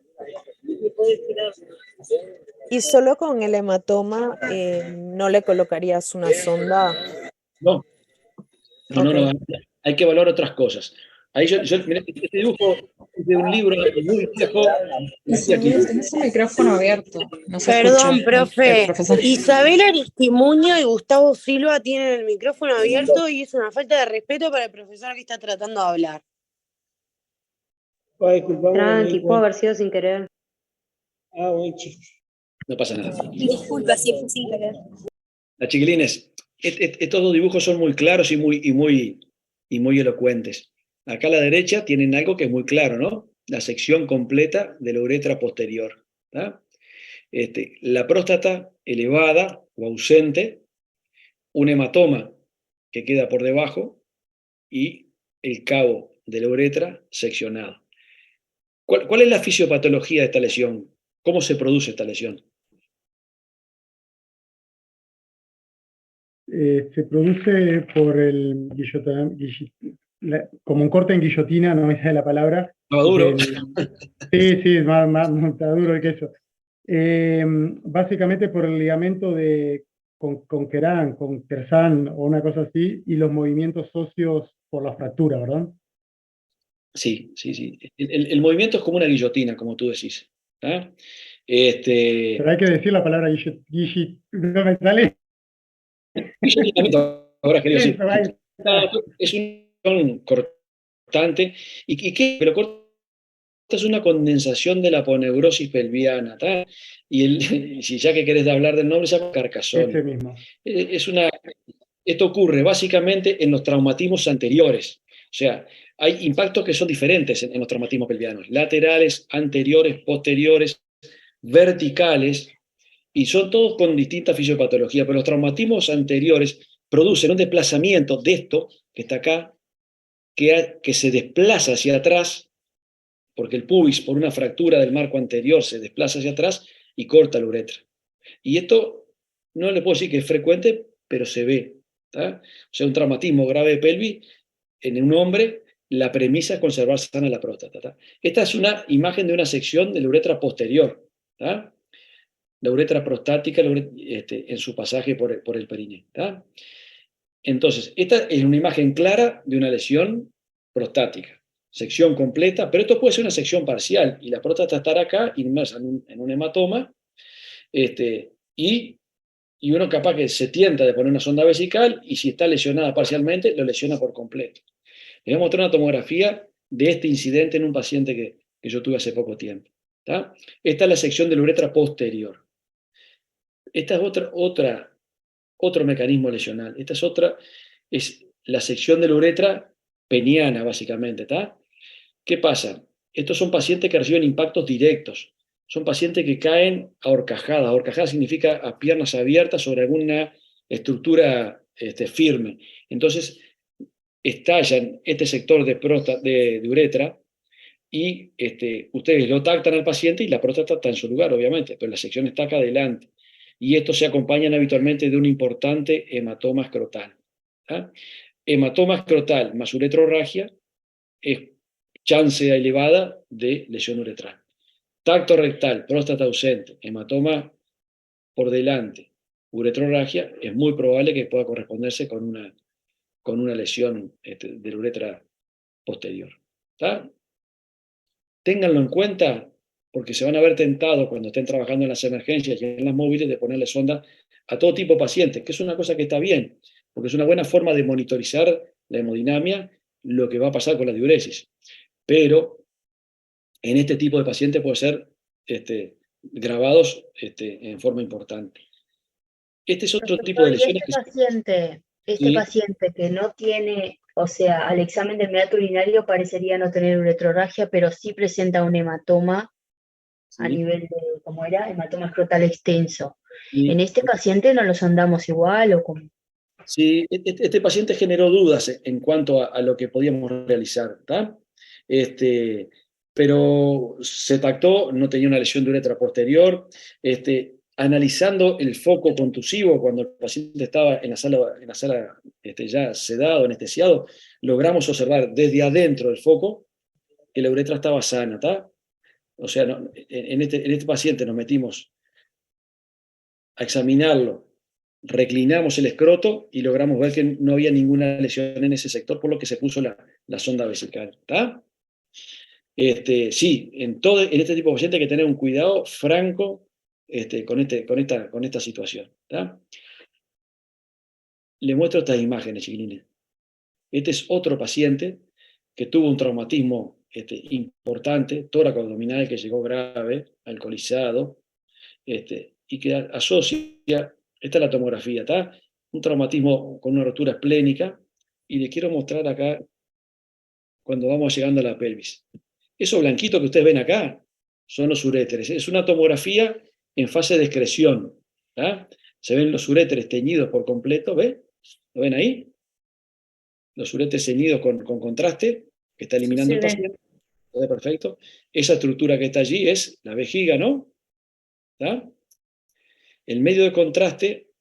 Y solo con el hematoma no le colocarías una sonda. No, no, hay que evaluar otras cosas. Ahí mirá, este dibujo es de un libro muy viejo. Tenés el micrófono abierto. No se Perdón, escucha. profe. Profesor. Isabel Aristimuño y Gustavo Silva tienen el micrófono abierto y es una falta de respeto para el profesor que está tratando de hablar. Tranqui, puede haber sido sin querer. Ah, buen chiste. No pasa nada. Disculpa si fue sin querer. Las chiquilines, estos dos dibujos son muy claros y muy elocuentes. Acá a la derecha tienen algo que es muy claro, ¿no? La sección completa de la uretra posterior. ¿Tá? La próstata elevada o ausente, un hematoma que queda por debajo y el cabo de la uretra seccionado. ¿Cuál es la fisiopatología de esta lesión? ¿Cómo se produce esta lesión? Se produce por el como un corte en guillotina, no me sale la palabra. Maduro. Sí, más duro que eso. Básicamente por el ligamento de con Kerzán o una cosa así, y los movimientos óseos por la fractura, ¿verdad? Sí. El movimiento es como una guillotina, como tú decís. ¿Ah? Pero hay que decir la palabra no me sale. Guillotinamiento, ahora quería decir. Es un cortante, y que lo corta es una condensación de la aponeurosis pelviana, ¿tá? Y si ya que querés hablar del nombre, se llama Carcassonne. Ese mismo. Esto ocurre básicamente en los traumatismos anteriores. O sea, hay impactos que son diferentes en los traumatismos pelvianos. Laterales, anteriores, posteriores, verticales, y son todos con distinta fisiopatología, pero los traumatismos anteriores producen un desplazamiento de esto, que está acá, que se desplaza hacia atrás, porque el pubis, por una fractura del marco anterior, se desplaza hacia atrás y corta la uretra. Y esto no le puedo decir que es frecuente, pero se ve. ¿Tá? O sea, un traumatismo grave de pelvis en un hombre, la premisa es conservar sana la próstata. ¿Tá? Esta es una imagen de una sección de la uretra posterior. ¿Tá? La uretra prostática en su pasaje por el perineo. ¿Tá? Entonces, esta es una imagen clara de una lesión prostática. Sección completa, pero esto puede ser una sección parcial, y la próstata estará acá, inmersa en un hematoma, y uno capaz que se tienta de poner una sonda vesical, y si está lesionada parcialmente, lo lesiona por completo. Les voy a mostrar una tomografía de este incidente en un paciente que yo tuve hace poco tiempo. ¿Tá? Esta es la sección de la uretra posterior. Esta es otro mecanismo lesional. Esta es la sección de la uretra peniana, básicamente. ¿Tá? ¿Qué pasa? Estos son pacientes que reciben impactos directos. son pacientes que caen a horcajadas. Horcajadas significa a piernas abiertas sobre alguna estructura firme. Entonces, estallan este sector de uretra y ustedes lo tactan al paciente y la próstata está en su lugar, obviamente, pero la sección está acá adelante. Y esto se acompañan habitualmente de un importante hematoma escrotal. ¿Ah? Hematoma escrotal más uretrorragia es chance elevada de lesión uretral. Tacto rectal, próstata ausente, hematoma por delante, uretrorragia, es muy probable que pueda corresponderse con una lesión de la uretra posterior. ¿Está? Ténganlo en cuenta porque se van a ver tentados cuando estén trabajando en las emergencias y en las móviles de ponerle sonda a todo tipo de pacientes, que es una cosa que está bien, porque es una buena forma de monitorizar la hemodinamia, lo que va a pasar con la diuresis. Pero en este tipo de pacientes puede ser grabados en forma importante. Este es otro tipo de lesiones que Este paciente que no tiene, o sea, al examen del meato urinario parecería no tener uretrorragia, pero sí presenta un hematoma a nivel de, ¿cómo era? Hematoma escrotal extenso. ¿En este paciente no lo sondamos igual o cómo? Sí, este paciente generó dudas en cuanto a lo que podíamos realizar, ¿tá? Pero se tactó, no tenía una lesión de uretra posterior. Analizando el foco contusivo cuando el paciente estaba en la sala ya sedado, anestesiado, logramos observar desde adentro del foco que la uretra estaba sana, ¿está? O sea, en este paciente nos metimos a examinarlo, reclinamos el escroto y logramos ver que no había ninguna lesión en ese sector, por lo que se puso la sonda vesical, ¿está? Sí, en este tipo de pacientes hay que tener un cuidado franco con esta situación. ¿Tá? Les muestro estas imágenes, chiquilines. Este es otro paciente que tuvo un traumatismo importante, tórax abdominal que llegó grave, alcoholizado, y que asocia, esta es la tomografía, ¿tá? Un traumatismo con una rotura esplénica, y les quiero mostrar acá cuando vamos llegando a la pelvis. Eso blanquito que ustedes ven acá son los uréteres. Es una tomografía en fase de excreción. ¿Tá? Se ven los uréteres teñidos por completo, ¿ven? ¿Lo ven ahí? Los uréteres teñidos con contraste, que está eliminando el paciente. Perfecto. Esa estructura que está allí es la vejiga, ¿no? ¿Tá? El medio de contraste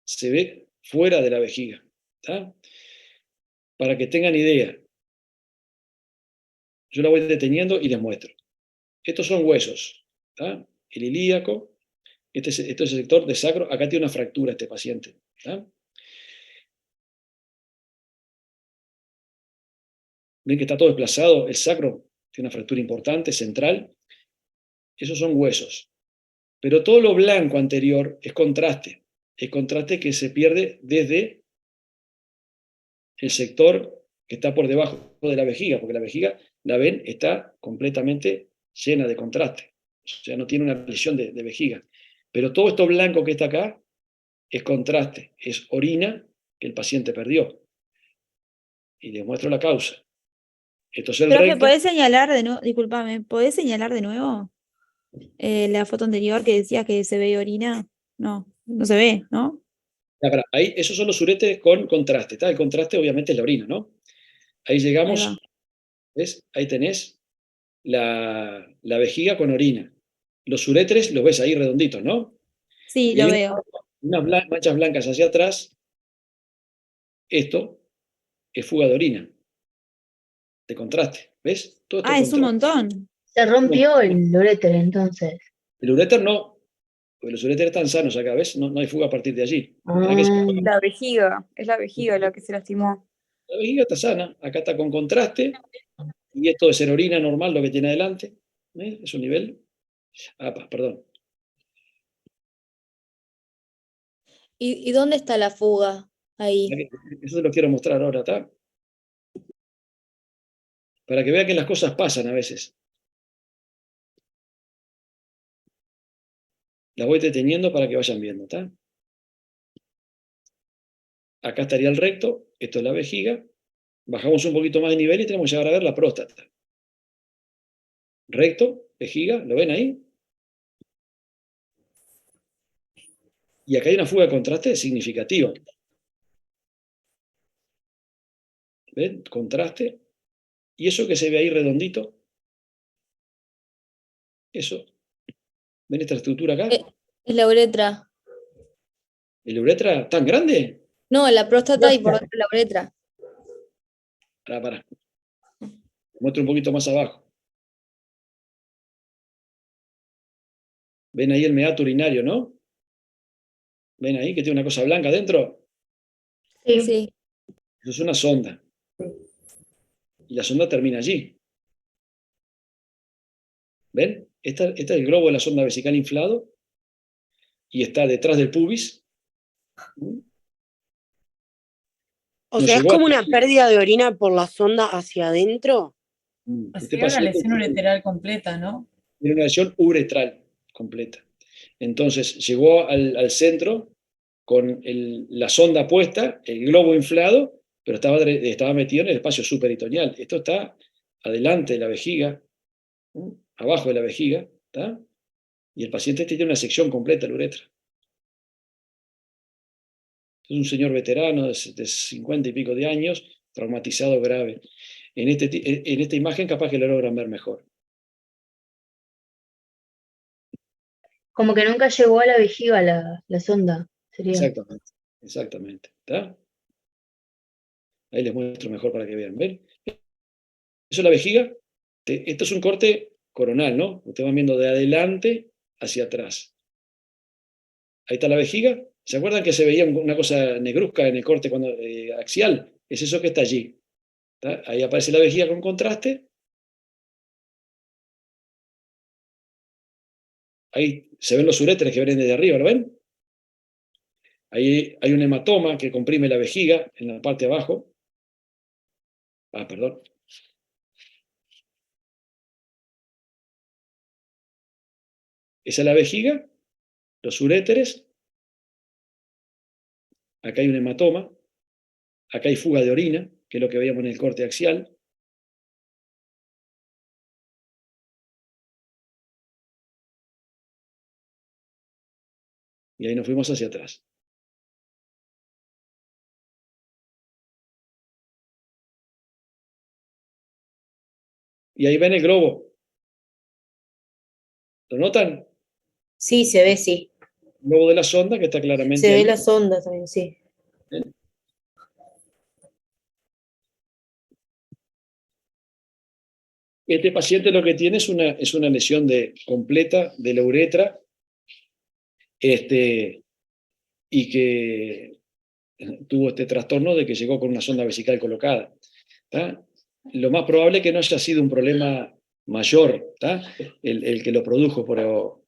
se ve fuera de la vejiga. ¿Tá? Para que tengan idea, yo la voy deteniendo y les muestro. Estos son huesos, ¿tá? El ilíaco, este es el sector de sacro, acá tiene una fractura este paciente. ¿Tá? Ven que está todo desplazado, el sacro tiene una fractura importante, central. Esos son huesos. Pero todo lo blanco anterior es contraste que se pierde desde el sector que está por debajo de la vejiga, porque la vejiga, la ven, está completamente llena de contraste. O sea, no tiene una lesión de vejiga. Pero todo esto blanco que está acá es contraste, es orina que el paciente perdió. Y les muestro la causa. Esto es el Profe, recto. ¿podés señalar de nuevo? Discúlpame, ¿podés señalar de nuevo la foto anterior que decía que se ve orina? No, no se ve, ¿no? Ahí, esos son los uréteres con contraste. ¿Tá? El contraste obviamente es la orina, ¿no? Ahí llegamos, Ahí va. ¿ves? Ahí tenés la vejiga con orina. Los uréteres los ves ahí redonditos, ¿no? Sí, Y lo hay veo. unas manchas blancas hacia atrás. Esto es fuga de orina, de contraste. ¿Ves? Todo esto Ah, es un contraste. montón. Se rompió el uréter entonces. El uréter no, porque los uréteres están sanos acá, ¿ves? No hay fuga a partir de allí. Mirá que La vejiga, es la vejiga la que se lastimó. la vejiga está sana, acá está con contraste, y esto de ser orina normal lo que tiene adelante. ¿Ves? Es un nivel. Perdón. ¿Y dónde está la fuga? Ahí. Eso lo quiero mostrar ahora, ¿está? Para que vean que las cosas pasan a veces. Las voy deteniendo para que vayan viendo, ¿está? Acá estaría el recto, esto es la vejiga. Bajamos un poquito más de nivel y tenemos que llegar a ver la próstata. Recto, vejiga, ¿lo ven ahí? Y acá hay una fuga de contraste significativa. ¿Ven? Contraste. Y eso que se ve ahí redondito, eso. ¿Ven esta estructura acá? Es la uretra. ¿El uretra tan grande? No, la próstata y por dentro la uretra. Pará. Muestro un poquito más abajo. ¿Ven ahí el meato urinario, no? ¿Ven ahí que tiene una cosa blanca adentro? Sí. Eso es una sonda. Y la sonda termina allí. ¿Ven? Este es el globo de la sonda vesical inflado y está detrás del pubis. O sea, es como una pérdida de orina por la sonda hacia adentro. Sería una lesión ureteral completa, ¿no? Tiene una lesión uretral completa. Entonces llegó al centro con la sonda puesta, el globo inflado, pero estaba metido en el espacio superitoneal. Esto está adelante de la vejiga, abajo de la vejiga, ¿está? Y el paciente tiene una sección completa de la uretra. Es un señor veterano de 50 y pico de años, traumatizado grave. En esta imagen capaz que lo logran ver mejor. Como que nunca llegó a la vejiga la sonda, sería. Exactamente. ¿Está? Ahí les muestro mejor para que vean. ¿Ven? Eso es la vejiga. Esto es un corte coronal, ¿no? Ustedes van viendo de adelante hacia atrás. Ahí está la vejiga. ¿Se acuerdan que se veía una cosa negruzca en el corte axial? Es eso que está allí. ¿Está? Ahí aparece la vejiga con contraste. Ahí se ven los uréteres que vienen desde arriba, ¿lo ven? Ahí hay un hematoma que comprime la vejiga en la parte de abajo. Perdón. Esa es la vejiga, los uréteres. Acá hay un hematoma. Acá hay fuga de orina, que es lo que veíamos en el corte axial. Y ahí nos fuimos hacia atrás. Y ahí ven el globo. ¿Lo notan? Sí, se ve, sí. El globo de la sonda que está claramente Se ve ahí. la sonda también, sí. ¿Ven? Este paciente lo que tiene es una lesión completa de la uretra, y que tuvo este trastorno de que llegó con una sonda vesical colocada. ¿Tá? Lo más probable es que no haya sido un problema mayor, ¿tá? El que lo produjo, pero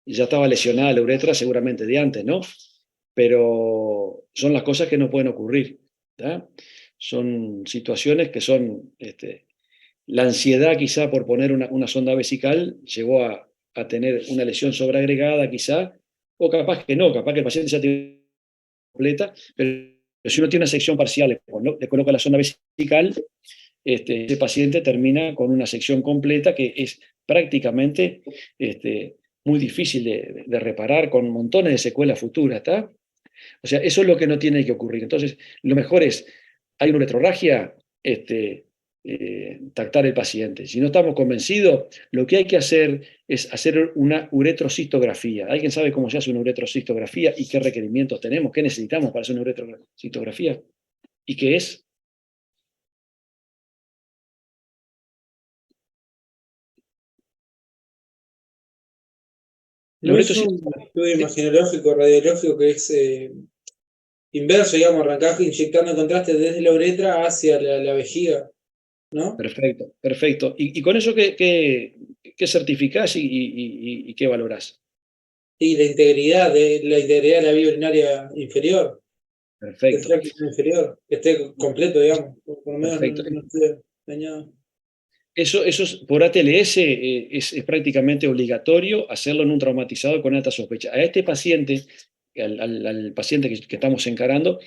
ya estaba lesionada la uretra seguramente de antes, ¿no? Pero son las cosas que no pueden ocurrir, ¿tá? Son situaciones que son, la ansiedad quizá por poner una sonda vesical llegó a tener una lesión sobreagregada quizá, o capaz que no, capaz que el paciente ya tiene completa, pero si uno tiene una sección parcial, le coloca la sonda vesical, ese paciente termina con una sección completa que es prácticamente muy difícil de reparar, con montones de secuelas futuras, ¿está? O sea, eso es lo que no tiene que ocurrir. Entonces, lo mejor es, hay una uretrorragia, tractar el paciente. Si no estamos convencidos, lo que hay que hacer es hacer una uretrocistografía. ¿Alguien sabe cómo se hace una uretrocistografía y qué requerimientos tenemos? ¿Qué necesitamos para hacer una uretrocistografía? ¿Y qué es? No es un estudio imaginológico, radiológico que es inverso, digamos, arrancás inyectando contraste desde la uretra hacia la vejiga, ¿no? Perfecto. ¿Y con eso qué certificás y qué valorás? Y la integridad de la vía urinaria inferior. Perfecto. El tracto inferior, que esté completo, digamos, por lo menos Perfecto. no esté dañado. Eso por ATLS es prácticamente obligatorio hacerlo en un traumatizado con alta sospecha. A este paciente, al paciente que estamos encarando,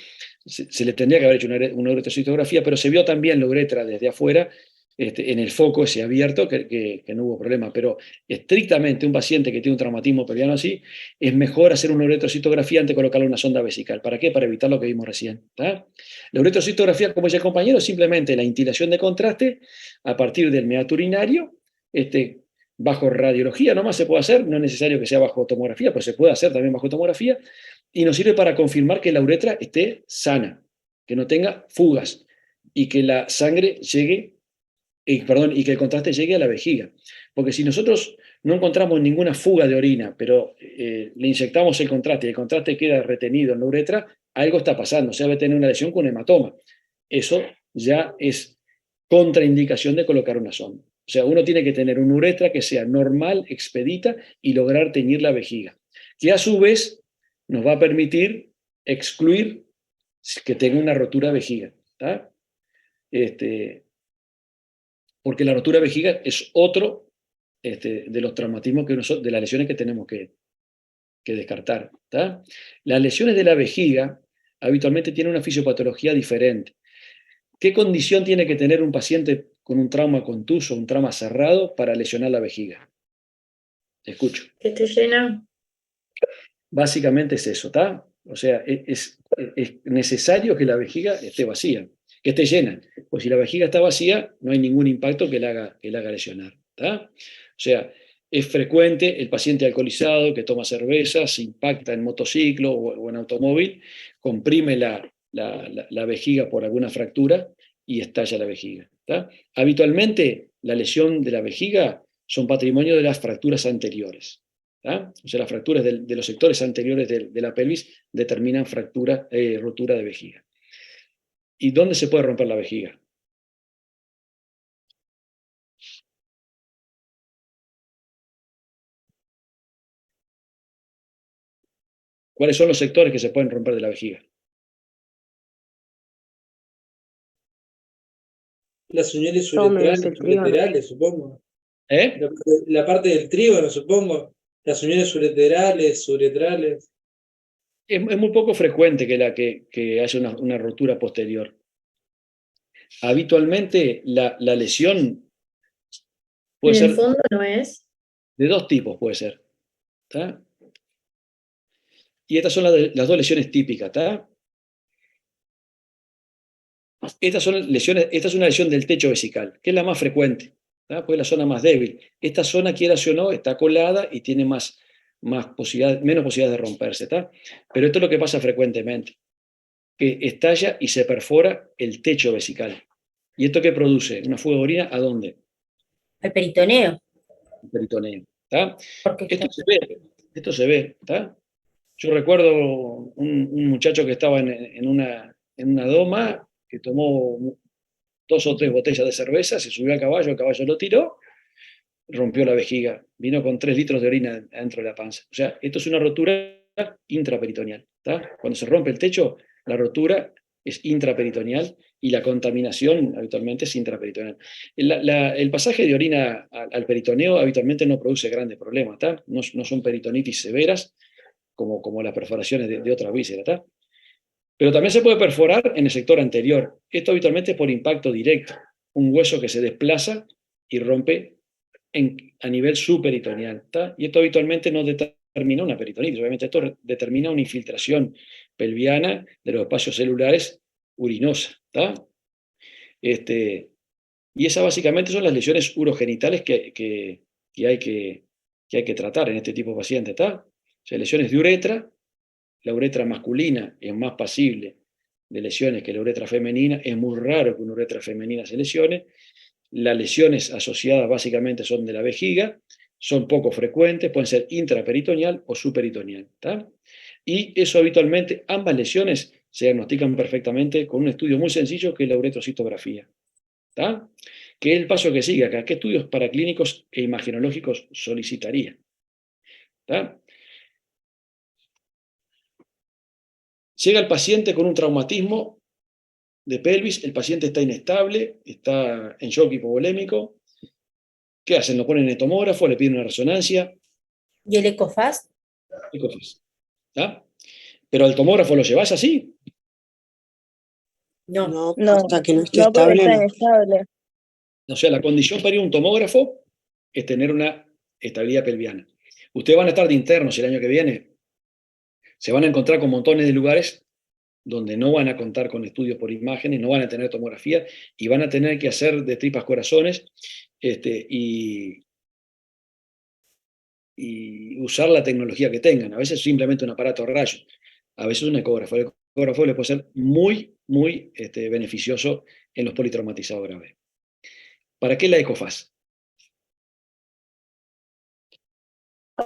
se le tendría que haber hecho una uretrocistografía, pero se vio también la uretra desde afuera en el foco ese abierto que no hubo problema. Pero estrictamente un paciente que tiene un traumatismo pelviano así, es mejor hacer una uretrocitografía antes de colocarle una sonda vesical. ¿Para qué? Para evitar lo que vimos recién. ¿Tá? La uretrocitografía, como decía el compañero, es simplemente la instilación de contraste a partir del meato urinario, bajo radiología nomás se puede hacer, no es necesario que sea bajo tomografía, pero se puede hacer también bajo tomografía, y nos sirve para confirmar que la uretra esté sana, que no tenga fugas, y que la sangre llegue, y que el contraste llegue a la vejiga. Porque si nosotros no encontramos ninguna fuga de orina, pero le inyectamos el contraste y el contraste queda retenido en la uretra, algo está pasando, o sea, debe tener una lesión con hematoma. Eso ya es contraindicación de colocar una sonda. O sea, uno tiene que tener una uretra que sea normal, expedita y lograr teñir la vejiga, que a su vez nos va a permitir excluir que tenga una rotura de vejiga. ¿Tá? Porque la rotura de vejiga es otro de los traumatismos, de las lesiones que tenemos que descartar. ¿Tá? Las lesiones de la vejiga habitualmente tienen una fisiopatología diferente. ¿Qué condición tiene que tener un paciente con un trauma contuso, un trauma cerrado, para lesionar la vejiga? Te escucho. Que esté llena. Básicamente es eso, ¿tá? O sea, es necesario que la vejiga esté vacía, que esté llena. Pues si la vejiga está vacía, no hay ningún impacto que la haga lesionar, ¿tá? O sea, es frecuente el paciente alcoholizado que toma cerveza, se impacta en motociclo o en automóvil, comprime la vejiga por alguna fractura y estalla la vejiga. ¿Tá? Habitualmente la lesión de la vejiga son patrimonio de las fracturas anteriores. ¿Tá? O sea, las fracturas de los sectores anteriores de la pelvis determinan rotura de vejiga. ¿Y dónde se puede romper la vejiga? ¿Cuáles son los sectores que se pueden romper de la vejiga? Las uniones ureterales, supongo. La parte del trígono, supongo. Las uniones ureterales. Es muy poco frecuente que haya una rotura posterior. Habitualmente la lesión puede ser... En el fondo no es. De dos tipos puede ser. ¿Tá? Y estas son las dos lesiones típicas. ¿Tá? Esta es una lesión del techo vesical, que es la más frecuente, ¿tá? Pues es la zona más débil. Esta zona, quieras o no, está colada y tiene menos posibilidades de romperse. ¿Tá? Pero esto es lo que pasa frecuentemente, que estalla y se perfora el techo vesical. ¿Y esto qué produce? ¿Una fuga de orina a dónde? Al peritoneo. El peritoneo. ¿Tá? Esto se ve. ¿Tá? Yo recuerdo un muchacho que estaba en una doma, que tomó 2 o 3 botellas de cerveza, se subió al caballo, el caballo lo tiró, rompió la vejiga, vino con 3 litros de orina dentro de la panza. O sea, esto es una rotura intraperitoneal. ¿Tá? Cuando se rompe el techo, la rotura es intraperitoneal y la contaminación habitualmente es intraperitoneal. El pasaje de orina al peritoneo habitualmente no produce grandes problemas, ¿tá? No son peritonitis severas como las perforaciones de otra víscera. ¿Tá? Pero también se puede perforar en el sector anterior. Esto habitualmente es por impacto directo, un hueso que se desplaza y rompe a nivel subperitoneal. ¿Tá? Y esto habitualmente no determina una peritonitis, obviamente esto determina una infiltración pelviana de los espacios celulares urinosa. ¿Tá? Y esas básicamente son las lesiones urogenitales que hay que tratar en este tipo de pacientes. ¿Tá? O sea, lesiones de uretra. La uretra masculina es más pasible de lesiones que la uretra femenina. Es muy raro que una uretra femenina se lesione. Las lesiones asociadas básicamente son de la vejiga, son poco frecuentes, pueden ser intraperitoneal o subperitoneal. ¿Tá? Y eso habitualmente, ambas lesiones se diagnostican perfectamente con un estudio muy sencillo que es la uretrocitografía. ¿Tá? ¿Qué es el paso que sigue acá? ¿Qué estudios paraclínicos e imagenológicos solicitaría? ¿Tá? Llega el paciente con un traumatismo de pelvis, el paciente está inestable, está en shock hipovolémico. ¿Qué hacen? Lo ponen en el tomógrafo, le piden una resonancia. ¿Y el ecofast? Ecofast. ¿Tá? Pero al tomógrafo lo llevas así. No, No, hasta que no esté no porque estable. está No. inestable. O sea, la condición para ir a un tomógrafo es tener una estabilidad pelviana. Ustedes van a estar de internos el año que viene, se van a encontrar con montones de lugares donde no van a contar con estudios por imágenes, no van a tener tomografía y van a tener que hacer de tripas corazones y usar la tecnología que tengan. A veces simplemente un aparato a rayos, a veces un ecógrafo. El ecógrafo le puede ser muy, muy beneficioso en los politraumatizados graves. ¿Para qué la ECOFAS?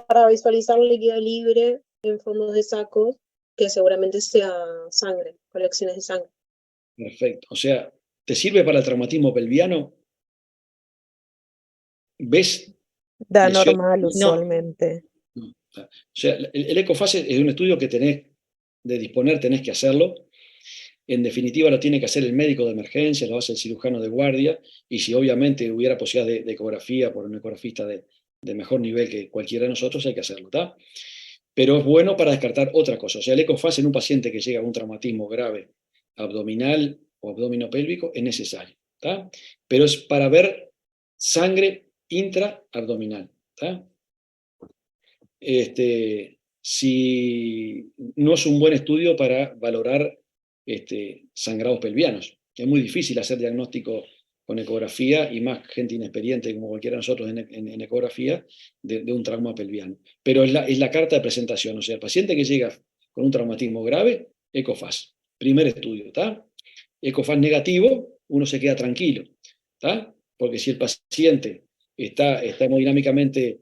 Para visualizar líquido libre en fondos de saco, que seguramente sea sangre, colecciones de sangre. Perfecto. O sea, ¿te sirve para el traumatismo pelviano? ¿Ves? Da lesión? normal No. usualmente. No. O sea, el ECOFAS es un estudio que tenés de disponer, tenés que hacerlo. En definitiva, lo tiene que hacer el médico de emergencia, lo hace el cirujano de guardia, y si obviamente hubiera posibilidad de ecografía por un ecografista de mejor nivel que cualquiera de nosotros, hay que hacerlo, ¿está? Pero es bueno para descartar otra cosa. O sea, el ECOFAS en un paciente que llega a un traumatismo grave abdominal o abdominopélvico es necesario, ¿está? Pero es para ver sangre intraabdominal, ¿está? Si no es un buen estudio para valorar sangrados pelvianos. Es muy difícil hacer diagnóstico con ecografía y más gente inexperiente como cualquiera de nosotros en ecografía de un trauma pelviano. Pero es la carta de presentación, o sea, el paciente que llega con un traumatismo grave, ECOFAS, primer estudio, ¿está? ECOFAS negativo, uno se queda tranquilo, ¿está? Porque si el paciente está hemodinámicamente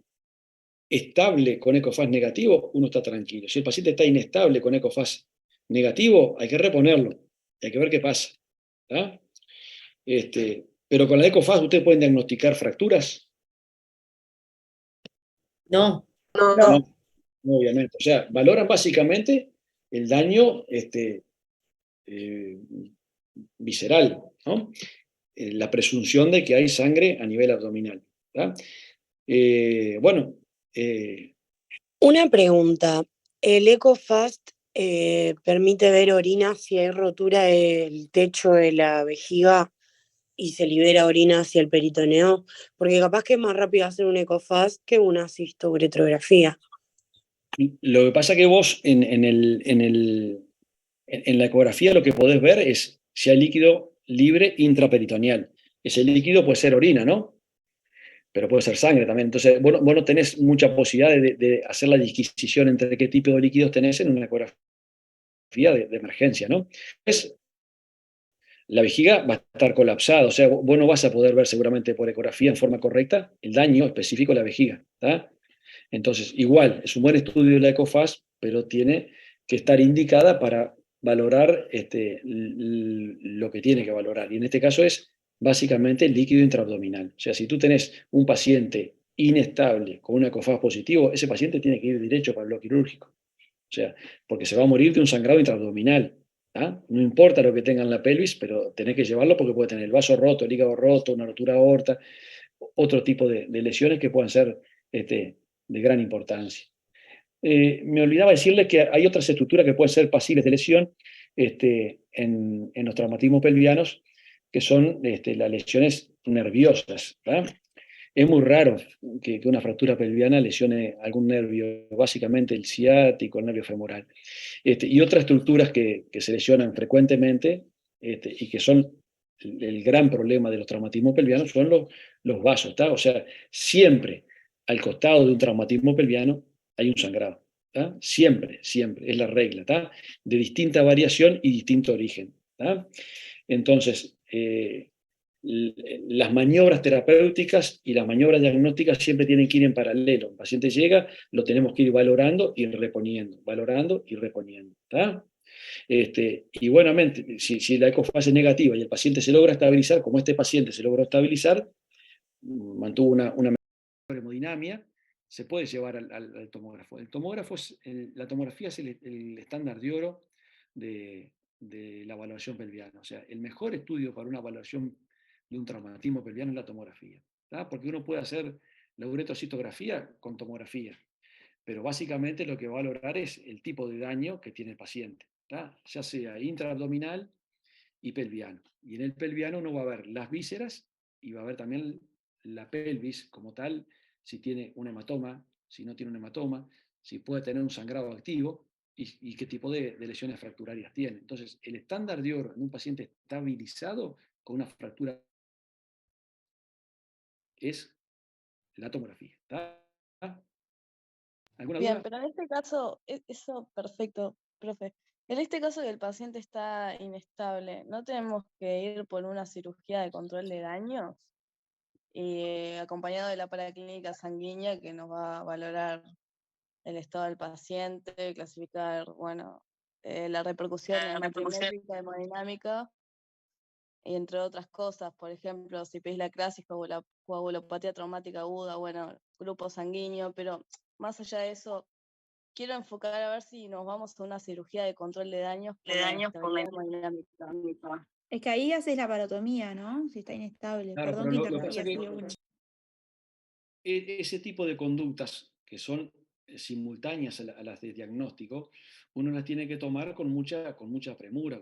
estable con ECOFAS negativo, uno está tranquilo. Si el paciente está inestable con ECOFAS negativo, hay que reponerlo, hay que ver qué pasa. ¿Ah? Pero con la ECOFAS ustedes pueden diagnosticar fracturas. No. No, obviamente. O sea, valoran básicamente el daño visceral, ¿no? La presunción de que hay sangre a nivel abdominal. ¿Tá? Bueno, Una pregunta. ¿El EcoFast permite ver orina si hay rotura del techo de la vejiga y se libera orina hacia el peritoneo? Porque capaz que es más rápido hacer un EcoFast que una cistoguretrografía. lo que pasa que vos en la ecografía lo que podés ver es si hay líquido libre intraperitoneal. Ese líquido puede ser orina, ¿no? Pero puede ser sangre también. Entonces, vos no tenés mucha posibilidad de hacer la disquisición entre qué tipo de líquidos tenés en una ecografía de emergencia, ¿no? La vejiga va a estar colapsada, o sea, vos no vas a poder ver seguramente por ecografía en forma correcta el daño específico de la vejiga, ¿tá? Entonces, igual, es un buen estudio de la ECOFAS, pero tiene que estar indicada para valorar lo que tiene que valorar. Y en este caso es básicamente el líquido intraabdominal. O sea, si tú tenés un paciente inestable con una ECOFAS positivo, ese paciente tiene que ir derecho para lo quirúrgico. O sea, porque se va a morir de un sangrado intraabdominal. ¿Ah? No importa lo que tenga en la pelvis, pero tenés que llevarlo porque puede tener el vaso roto, el hígado roto, una rotura aorta, otro tipo de lesiones que puedan ser de gran importancia. Me olvidaba decirles que hay otras estructuras que pueden ser pasibles de lesión en los traumatismos pelvianos, que son las lesiones nerviosas. ¿Verdad? Es muy raro que una fractura pelviana lesione algún nervio, básicamente el ciático, el nervio femoral. Y otras estructuras que se lesionan frecuentemente y que son el gran problema de los traumatismos pelvianos son los vasos. ¿Tá? O sea, siempre al costado de un traumatismo pelviano hay un sangrado. ¿Tá? Siempre, siempre, es la regla, ¿tá? De distinta variación y distinto origen. ¿Tá? Entonces, las maniobras terapéuticas y las maniobras diagnósticas siempre tienen que ir en paralelo. El paciente llega, lo tenemos que ir valorando y reponiendo, valorando y reponiendo. ¿Tá? Y buenamente, si la ECOFAS es negativa y el paciente se logra estabilizar, como este paciente se logró estabilizar, mantuvo una mejor hemodinamia, se puede llevar al tomógrafo. La tomografía es el estándar de oro de la evaluación pelviana. O sea, el mejor estudio para una evaluación de un traumatismo pelviano es la tomografía. ¿Tá? Porque uno puede hacer la uretrocitografía con tomografía, pero básicamente lo que va a valorar es el tipo de daño que tiene el paciente, ¿tá? Ya sea intraabdominal y pelviano. Y en el pelviano uno va a ver las vísceras y va a ver también la pelvis como tal, si tiene un hematoma, si no tiene un hematoma, si puede tener un sangrado activo y qué tipo de lesiones fracturarias tiene. Entonces, el estándar de oro en un paciente estabilizado con una fractura es la tomografía. ¿Está? ¿Alguna Bien, duda? pero en este caso, eso perfecto, profe. En este caso que el paciente está inestable, ¿no tenemos que ir por una cirugía de control de daños? Acompañado de la paraclínica sanguínea que nos va a valorar el estado del paciente, clasificar, bueno, la repercusión hematológica, hemodinámica, y entre otras cosas, por ejemplo, si pedís la crisis, coagulopatía traumática aguda, bueno, grupo sanguíneo, pero más allá de eso, quiero enfocar a ver si nos vamos a una cirugía de control de daños por la inestabilidad hemodinámica. Es que ahí haces la parotomía, ¿no? Si está inestable. Claro, Perdón pero que lo que interrumpí pasa es así que de una. ese tipo de conductas que son simultáneas a las de diagnóstico, uno las tiene que tomar con mucha premura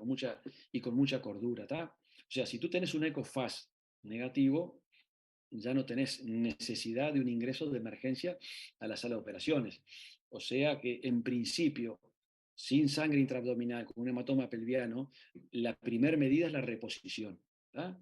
y con mucha cordura, ¿tá? O sea, si tú tienes un ECOFAST negativo, ya no tenés necesidad de un ingreso de emergencia a la sala de operaciones. O sea que, en principio, sin sangre intraabdominal, con un hematoma pelviano, la primera medida es la reposición. ¿Tá?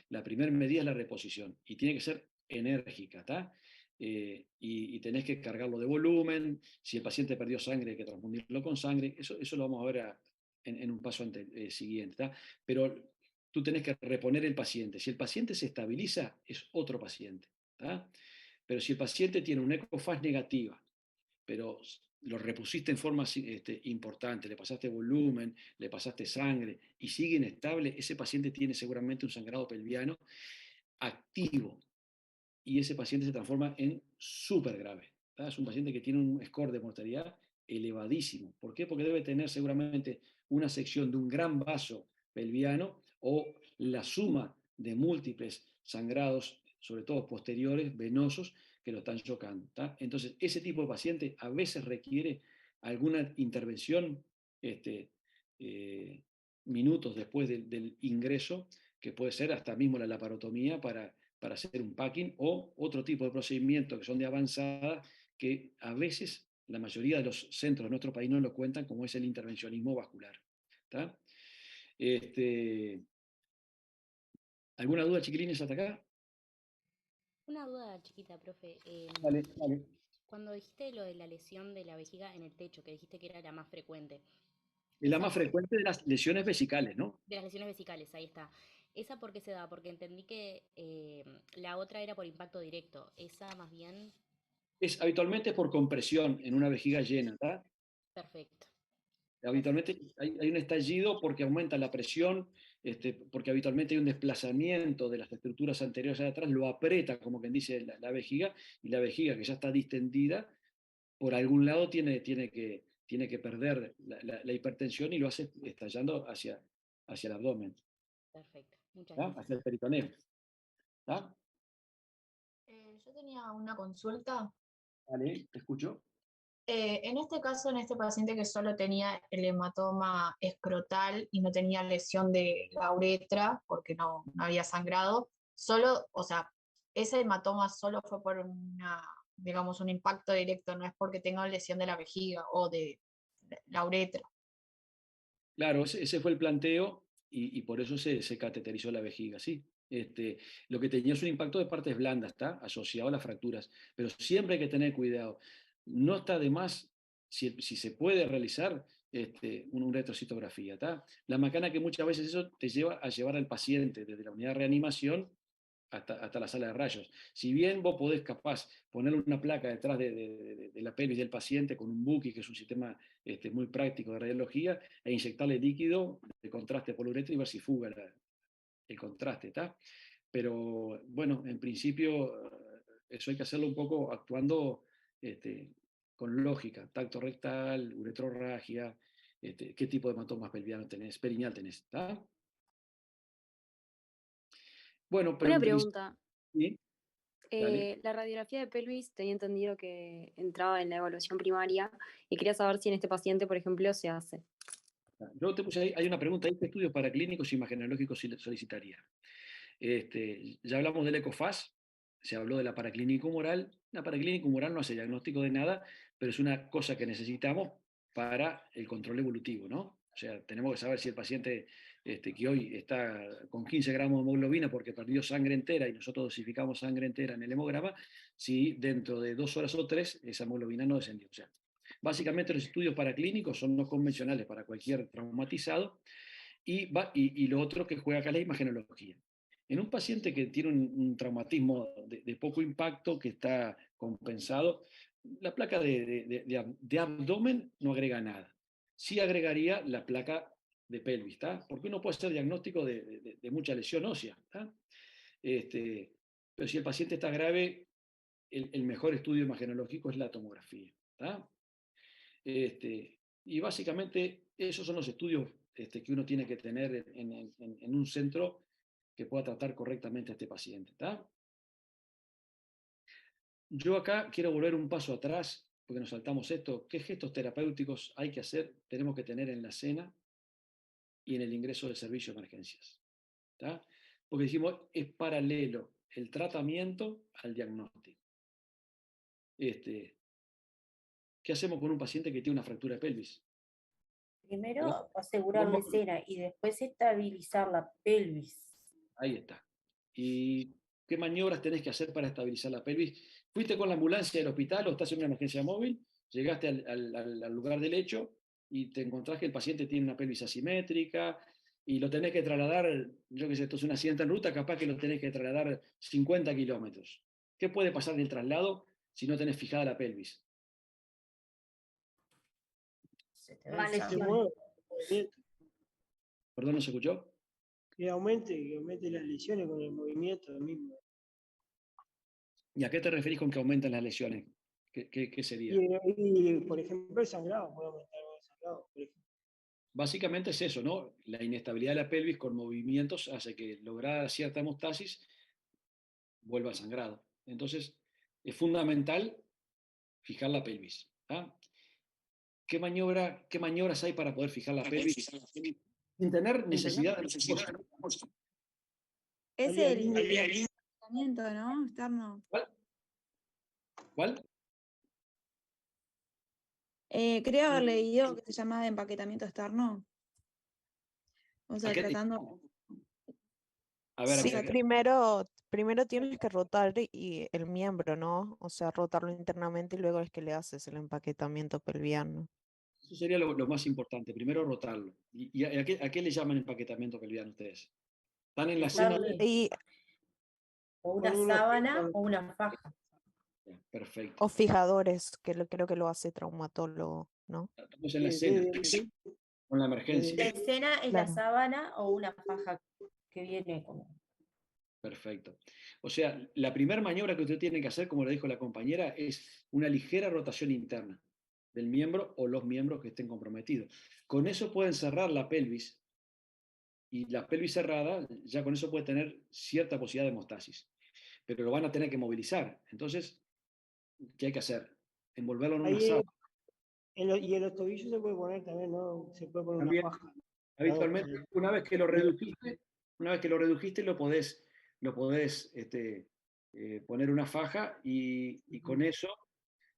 La primera medida es la reposición y tiene que ser enérgica. ¿Tá? Y tenés que cargarlo de volumen. Si el paciente perdió sangre, hay que transfundirlo con sangre. Eso lo vamos a ver en un paso siguiente. ¿Tá? Pero tú tenés que reponer el paciente. Si el paciente se estabiliza, es otro paciente. ¿Tá? Pero si el paciente tiene una ECOFAST negativa, pero lo repusiste en forma importante, le pasaste volumen, le pasaste sangre y sigue inestable, ese paciente tiene seguramente un sangrado pelviano activo y ese paciente se transforma en súper grave. ¿Tá? Es un paciente que tiene un score de mortalidad elevadísimo. ¿Por qué? Porque debe tener seguramente una sección de un gran vaso pelviano o la suma de múltiples sangrados, sobre todo posteriores, venosos, que lo están chocando. ¿Tá? Entonces, ese tipo de paciente a veces requiere alguna intervención minutos después del ingreso, que puede ser hasta mismo la laparotomía para hacer un packing o otro tipo de procedimientos que son de avanzada, que a veces la mayoría de los centros de nuestro país no lo cuentan, como es el intervencionismo vascular. ¿Tá? ¿Alguna duda, chiquilines, hasta acá? Una duda chiquita, profe. Dale, dale. Cuando dijiste lo de la lesión de la vejiga en el techo, que dijiste que era la más frecuente, Es la más frecuente de las lesiones vesicales, ¿no? de las lesiones vesicales, ahí está. ¿Esa por qué se da? Porque entendí que la otra era por impacto directo. Esa más bien, Habitualmente por compresión en una vejiga llena, ¿tá? perfecto. Habitualmente hay un estallido porque aumenta la presión, porque habitualmente hay un desplazamiento de las estructuras anteriores a atrás, lo aprieta, como quien dice, la vejiga, y la vejiga que ya está distendida, por algún lado tiene que perder la hipertensión y lo hace estallando hacia el abdomen, Perfecto. Muchas ¿tá? gracias. Hacia el peritoneo. ¿Tá? Yo tenía una consulta. Vale, te escucho. En este caso, en este paciente que solo tenía el hematoma escrotal y no tenía lesión de la uretra porque no había sangrado, solo, o sea, ese hematoma solo fue por digamos, un impacto directo, no es porque tenga lesión de la vejiga o de la uretra. Claro, ese fue el planteo y por eso se cateterizó la vejiga, sí. Lo que tenía es un impacto de partes blandas, ¿está? Asociado a las fracturas. Pero siempre hay que tener cuidado. No está de más, si se puede realizar, una uretrocitografía, ¿está? La macana que muchas veces eso te lleva a llevar al paciente desde la unidad de reanimación hasta la sala de rayos. Si bien vos podés capaz ponerle una placa detrás de la pelvis del paciente con un Buki, que es un sistema muy práctico de radiología, e inyectarle líquido de contraste por uretra y ver si fuga el contraste, ¿está? Pero bueno, en principio eso hay que hacerlo un poco actuando con lógica, tacto rectal, uretrorragia, qué tipo de hematomas pelvianos tenés, perineal tenés, ¿está? Bueno, pero Una en principio, pregunta. ¿sí? Dale. La radiografía de pelvis tenía entendido que entraba en la evaluación primaria y quería saber si en este paciente, por ejemplo, se hace. Yo te puse ahí, hay una pregunta, ¿hay qué estudios paraclínicos y imagenológicos solicitaría? Ya hablamos del ECOFAS, se habló de la paraclínica humoral. La paraclínica humoral no hace diagnóstico de nada, pero es una cosa que necesitamos para el control evolutivo, ¿no? O sea, tenemos que saber si el paciente que hoy está con 15 gramos de hemoglobina porque perdió sangre entera y nosotros dosificamos sangre entera en el hemograma, si dentro de 2 horas o 3 esa hemoglobina no descendió. O sea, básicamente los estudios paraclínicos son los convencionales para cualquier traumatizado y lo otro que juega acá es la imagenología. En un paciente que tiene un traumatismo de poco impacto, que está compensado, la placa de abdomen no agrega nada. Sí agregaría la placa de pelvis, ¿está? Porque uno puede hacer diagnóstico de mucha lesión ósea, ¿está? Pero si el paciente está grave, el mejor estudio imagenológico es la tomografía, ¿está? Y básicamente esos son los estudios que uno tiene que tener en un centro que pueda tratar correctamente a este paciente, ¿está? Yo acá quiero volver un paso atrás, porque nos saltamos esto. ¿Qué gestos terapéuticos hay que hacer, tenemos que tener en la escena y en el ingreso del servicio de emergencias? ¿Está? Porque dijimos, es paralelo el tratamiento al diagnóstico. ¿Qué hacemos con un paciente que tiene una fractura de pelvis? Primero asegurar la escena y después estabilizar la pelvis. Ahí está. ¿Y qué maniobras tenés que hacer para estabilizar la pelvis? ¿Fuiste con la ambulancia del hospital o estás en una emergencia móvil? Llegaste al lugar del hecho y te encontrás que el paciente tiene una pelvis asimétrica y lo tenés que trasladar, yo qué sé, esto es un accidente en ruta, capaz que lo tenés que trasladar 50 kilómetros. ¿Qué puede pasar en el traslado si no tenés fijada la pelvis? Más Se lesiones. mueve, movimiento. ¿Perdón, no se escuchó? Que aumente las lesiones con el movimiento mismo. ¿Y a qué te referís con que aumentan las lesiones? ¿Qué sería? Y, por ejemplo, el sangrado, puede aumentar el sangrado, por ejemplo. Básicamente es eso, ¿no? La inestabilidad de la pelvis con movimientos hace que lograda cierta hemostasis vuelva al sangrado. Entonces, es fundamental fijar la pelvis. ¿Ah? ¿Qué maniobras hay para poder fijar la pelvis sin tener necesidad de Es el empaquetamiento, ¿no? Externo. ¿Cuál? Creo haber leído que se llama empaquetamiento externo. O sea, tratando. A ver, Sí, primero tienes que rotar el miembro, ¿no? O sea, rotarlo internamente y luego es que le haces el empaquetamiento pelviano. Eso sería lo más importante, primero rotarlo. ¿Y a qué le llaman empaquetamiento pelviano ustedes? ¿Están en la escena? O una sábana o una faja. Perfecto. O fijadores, creo que lo hace traumatólogo, ¿no? Estamos en la escena, con la emergencia. La escena es la sábana o una faja que viene como... Perfecto. O sea, la primera maniobra que usted tiene que hacer, como le dijo la compañera, es una ligera rotación interna del miembro o los miembros que estén comprometidos. Con eso pueden cerrar la pelvis, y la pelvis cerrada, ya con eso puede tener cierta posibilidad de hemostasis, pero lo van a tener que movilizar. Entonces, ¿qué hay que hacer? Envolverlo en una sábana. Y en los tobillos se puede poner también, ¿no? Se puede poner También, una faja. habitualmente, una vez que lo redujiste, lo podés poner una faja y con eso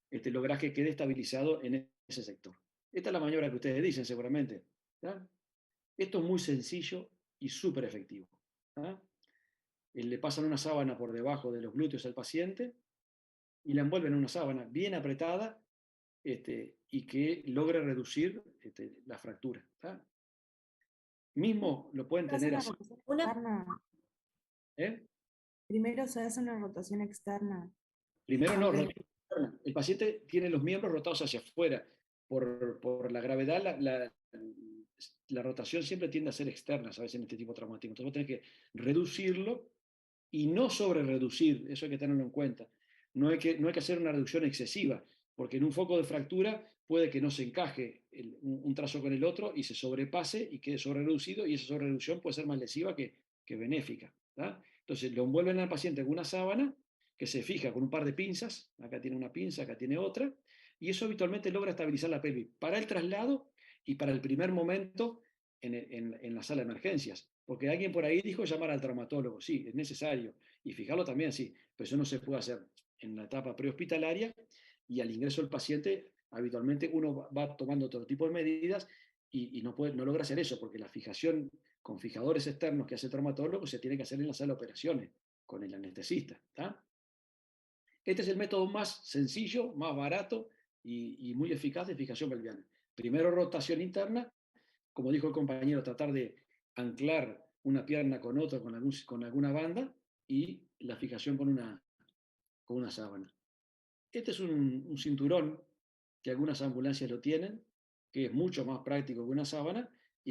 lográs que quede estabilizado en ese sector. Esta es la maniobra que ustedes dicen seguramente. ¿Tá? Esto es muy sencillo y súper efectivo. ¿Tá? Le pasan una sábana por debajo de los glúteos al paciente y la envuelven en una sábana bien apretada y que logre reducir la fractura. ¿Tá? Mismo lo pueden tener así. ¿Eh? Primero se hace una rotación externa. Primero no, rotación externa. El paciente tiene los miembros rotados hacia afuera. Por la gravedad, la rotación siempre tiende a ser externa, ¿sabes? En este tipo de traumatismo. Entonces vos tenés que reducirlo y no sobre reducir, eso hay que tenerlo en cuenta. No hay que hacer una reducción excesiva, porque en un foco de fractura puede que no se encaje un trazo con el otro y se sobrepase y quede sobre reducido, y esa sobrereducción puede ser más lesiva que benéfica. ¿Tá? Entonces lo envuelven al paciente con una sábana que se fija con un par de pinzas, acá tiene una pinza, acá tiene otra, y eso habitualmente logra estabilizar la pelvis para el traslado y para el primer momento en la sala de emergencias. Porque alguien por ahí dijo llamar al traumatólogo, sí, es necesario, y fijarlo también, sí, pero eso no se puede hacer en la etapa prehospitalaria, y al ingreso del paciente, habitualmente uno va tomando otro tipo de medidas, y no logra hacer eso, porque la fijación con fijadores externos que hace el traumatólogo se tiene que hacer en la sala de operaciones, con el anestesista. ¿Tá? Este es el método más sencillo, más barato y muy eficaz de fijación pelviana. Primero rotación interna, como dijo el compañero, tratar de anclar una pierna con otra, con alguna banda, y la fijación con una sábana. Este es un cinturón que algunas ambulancias lo tienen, que es mucho más práctico que una sábana,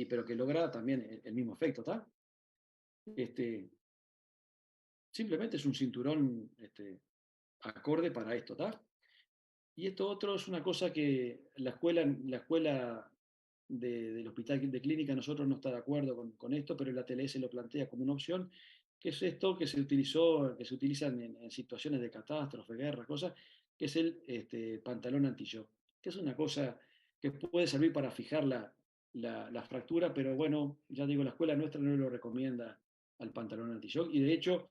pero que logra también el mismo efecto, ¿tá? Simplemente es un cinturón acorde para esto, ¿tá? Y esto otro es una cosa que la escuela del hospital de clínica, nosotros no está de acuerdo con esto, pero la TLS lo plantea como una opción, que es esto que se utiliza en situaciones de catástrofe, guerra, cosas, que es el pantalón anti-shock, que es una cosa que puede servir para fijar la fractura, pero bueno, ya digo, la escuela nuestra no lo recomienda al pantalón anti-shock, y de hecho,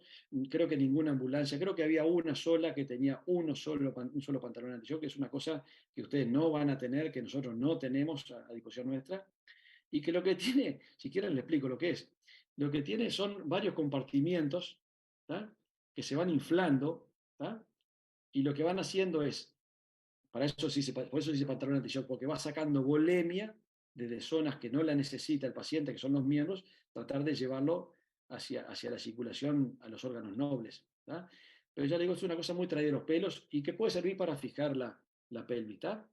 creo que ninguna ambulancia, creo que había una sola que tenía un solo pantalón anti-shock, que es una cosa que ustedes no van a tener, que nosotros no tenemos a disposición nuestra, y que lo que tiene, si quieren les explico lo que es, lo que tiene son varios compartimientos, ¿tá? Que se van inflando, ¿tá? Y lo que van haciendo es, por eso se dice pantalón anti-shock, porque va sacando volemia desde zonas que no la necesita el paciente, que son los miembros, tratar de llevarlo hacia la circulación a los órganos nobles. ¿Tá? Pero ya digo, es una cosa muy traída de los pelos y que puede servir para fijar la pelvis. ¿Tá?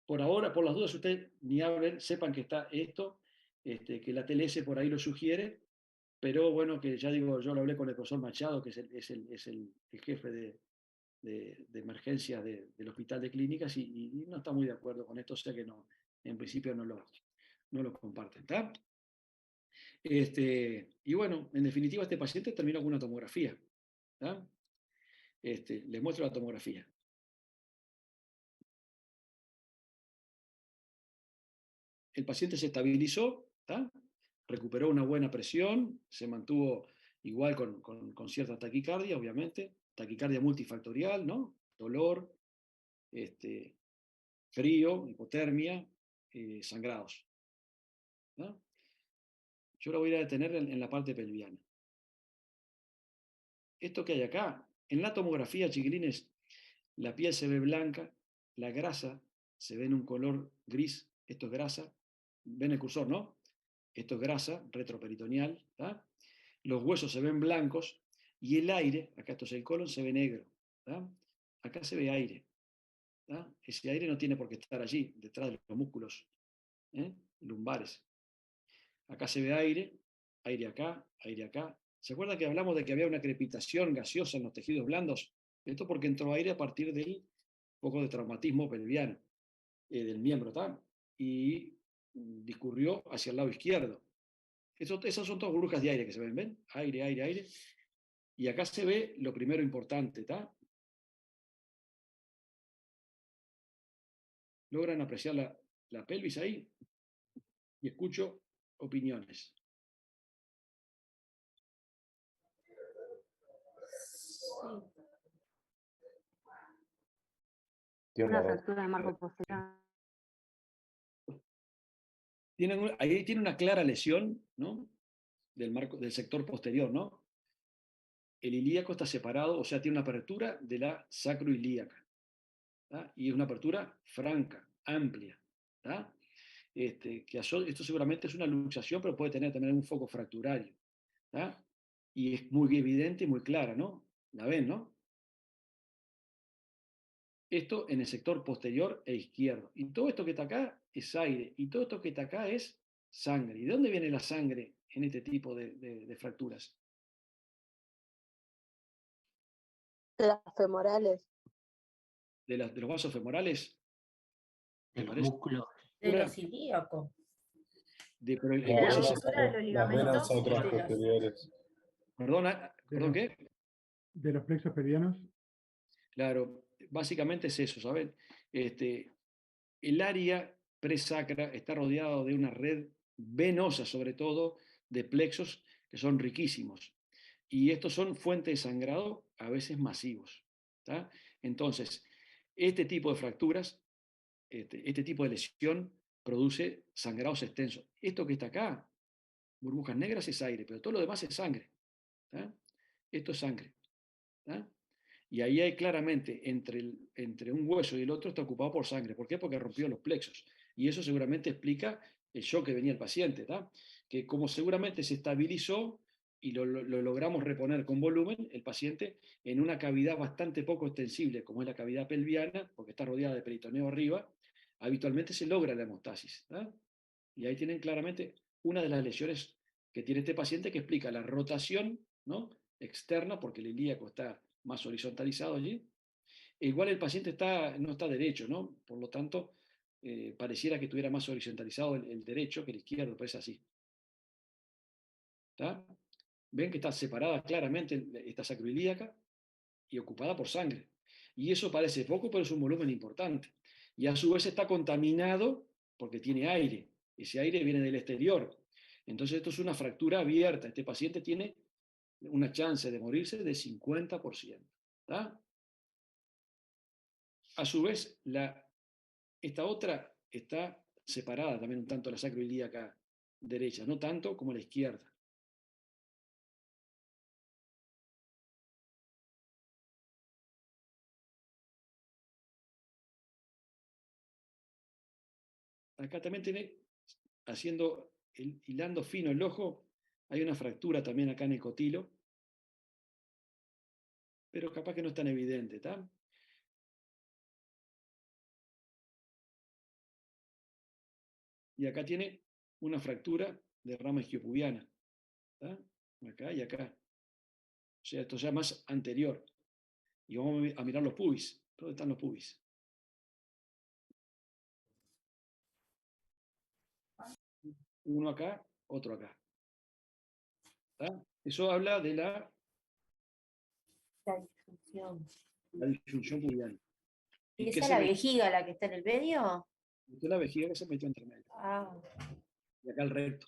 Por ahora, por las dudas, ustedes ni hablen, sepan que está esto, que la TLS por ahí lo sugiere, pero bueno, que ya digo, yo lo hablé con el profesor Machado, que es el jefe de emergencias del hospital de clínicas, y no está muy de acuerdo con esto, o sea que no, en principio no lo comparten. ¿Tá? Y bueno, en definitiva, este paciente terminó con una tomografía. ¿Tá? Les muestro la tomografía. El paciente se estabilizó, ¿tá? Recuperó una buena presión, se mantuvo igual con cierta taquicardia, obviamente, taquicardia multifactorial, ¿no? Dolor, frío, hipotermia, sangrados. ¿No? Yo la voy a ir a detener en la parte pelviana. Esto que hay acá, en la tomografía, chiquilines, la piel se ve blanca, la grasa se ve en un color gris, esto es grasa, ven el cursor, ¿no? Esto es grasa retroperitoneal, ¿tá? Los huesos se ven blancos y el aire, acá esto es el colon, se ve negro, ¿tá? Acá se ve aire, ¿tá? Ese aire no tiene por qué estar allí, detrás de los músculos lumbares. Acá se ve aire acá, aire acá. ¿Se acuerdan que hablamos de que había una crepitación gaseosa en los tejidos blandos? Esto porque entró aire a partir del poco de traumatismo pelviano, del miembro, ¿tá? Y discurrió hacia el lado izquierdo. Esas son todas burbujas de aire que se ven, ¿ven? Aire, aire, aire. Y acá se ve lo primero importante, ¿tá? ¿Logran apreciar la pelvis ahí? Y escucho opiniones. Tiene una fractura de marco posterior. Ahí tiene una clara lesión, ¿no? Del sector posterior, ¿no? El ilíaco está separado, o sea, tiene una apertura de la sacroilíaca. ¿Tá? Y es una apertura franca, amplia. ¿Tá? Esto seguramente es una luxación, pero puede tener también un foco fracturario. ¿Tá? Y es muy evidente y muy clara, ¿no? ¿La ven, no? Esto en el sector posterior e izquierdo. Y todo esto que está acá es aire. Y todo esto que está acá es sangre. ¿Y de dónde viene la sangre en este tipo de fracturas? Las femorales. ¿De los vasos femorales? De los músculos. De los ilíacos. Pero el La hueso ruptura de los ligamentos y de los... ¿Perdón qué? De los plexos pelvianos. Claro, básicamente es eso, ¿saben? El área presacra está rodeado de una red venosa, sobre todo, de plexos que son riquísimos. Y estos son fuentes de sangrado a veces masivos. ¿Tá? Entonces, este tipo de fracturas, este tipo de lesión produce sangrados extensos. Esto que está acá, burbujas negras, es aire, pero todo lo demás es sangre. ¿Tá? Esto es sangre. ¿Tá? Y ahí hay claramente, entre un hueso y el otro está ocupado por sangre. ¿Por qué? Porque rompió los plexos. Y eso seguramente explica el shock que venía el paciente, ¿tá? Que como seguramente se estabilizó y lo logramos reponer con volumen, el paciente en una cavidad bastante poco extensible, como es la cavidad pelviana, porque está rodeada de peritoneo arriba, habitualmente se logra la hemostasis. ¿Tá? Y ahí tienen claramente una de las lesiones que tiene este paciente que explica la rotación, ¿no?, externa, porque el ilíaco está más horizontalizado allí. E igual el paciente no está derecho, ¿no? Por lo tanto, pareciera que estuviera más horizontalizado el derecho que el izquierdo, pero es así. ¿Está? Ven que está separada claramente esta sacroilíaca y ocupada por sangre. Y eso parece poco, pero es un volumen importante. Y a su vez está contaminado porque tiene aire. Ese aire viene del exterior. Entonces esto es una fractura abierta. Este paciente tiene una chance de morirse de 50%. ¿Tá? A su vez, esta otra está separada también un tanto la sacroilíaca derecha, no tanto como la izquierda. Acá también tiene, hilando fino el ojo, hay una fractura también acá en el cotilo, pero capaz que no es tan evidente, ¿tá? Y acá tiene una fractura de rama isquiopubiana, ¿tá? Acá y acá. O sea, esto ya más anterior. Y vamos a mirar los pubis. ¿Dónde están los pubis? Uno acá, otro acá. ¿Tá? Eso habla de la disyunción pubiana. ¿Y qué esa es se la ve? vejiga la que está en el medio? Esta es la vejiga que se metió entre medio. Ah, Y acá el recto.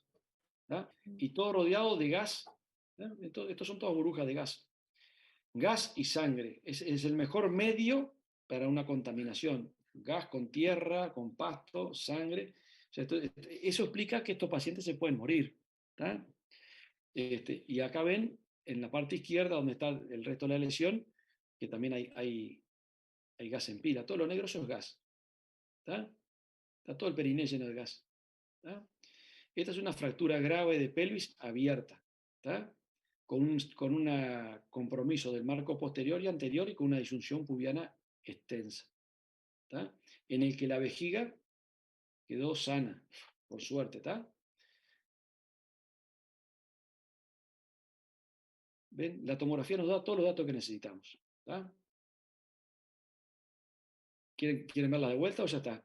¿Tá? Y todo rodeado de gas. ¿Tá? Estos son todas burbujas de gas. Gas y sangre. Es el mejor medio para una contaminación. Gas con tierra, con pasto, sangre. O sea, eso explica que estos pacientes se pueden morir. ¿Tá? Y acá ven, en la parte izquierda, donde está el resto de la lesión, que también hay gas en pila. Todo lo negro eso es gas. ¿Tá? Está todo el periné lleno de gas. ¿Tá? Esta es una fractura grave de pelvis abierta. ¿Tá? Con un compromiso del marco posterior y anterior y con una disyunción pubiana extensa. ¿Tá? En el que la vejiga quedó sana, por suerte. ¿Tá? ¿Ven? La tomografía nos da todos los datos que necesitamos. ¿Tá? ¿Quieren verla de vuelta o ya está?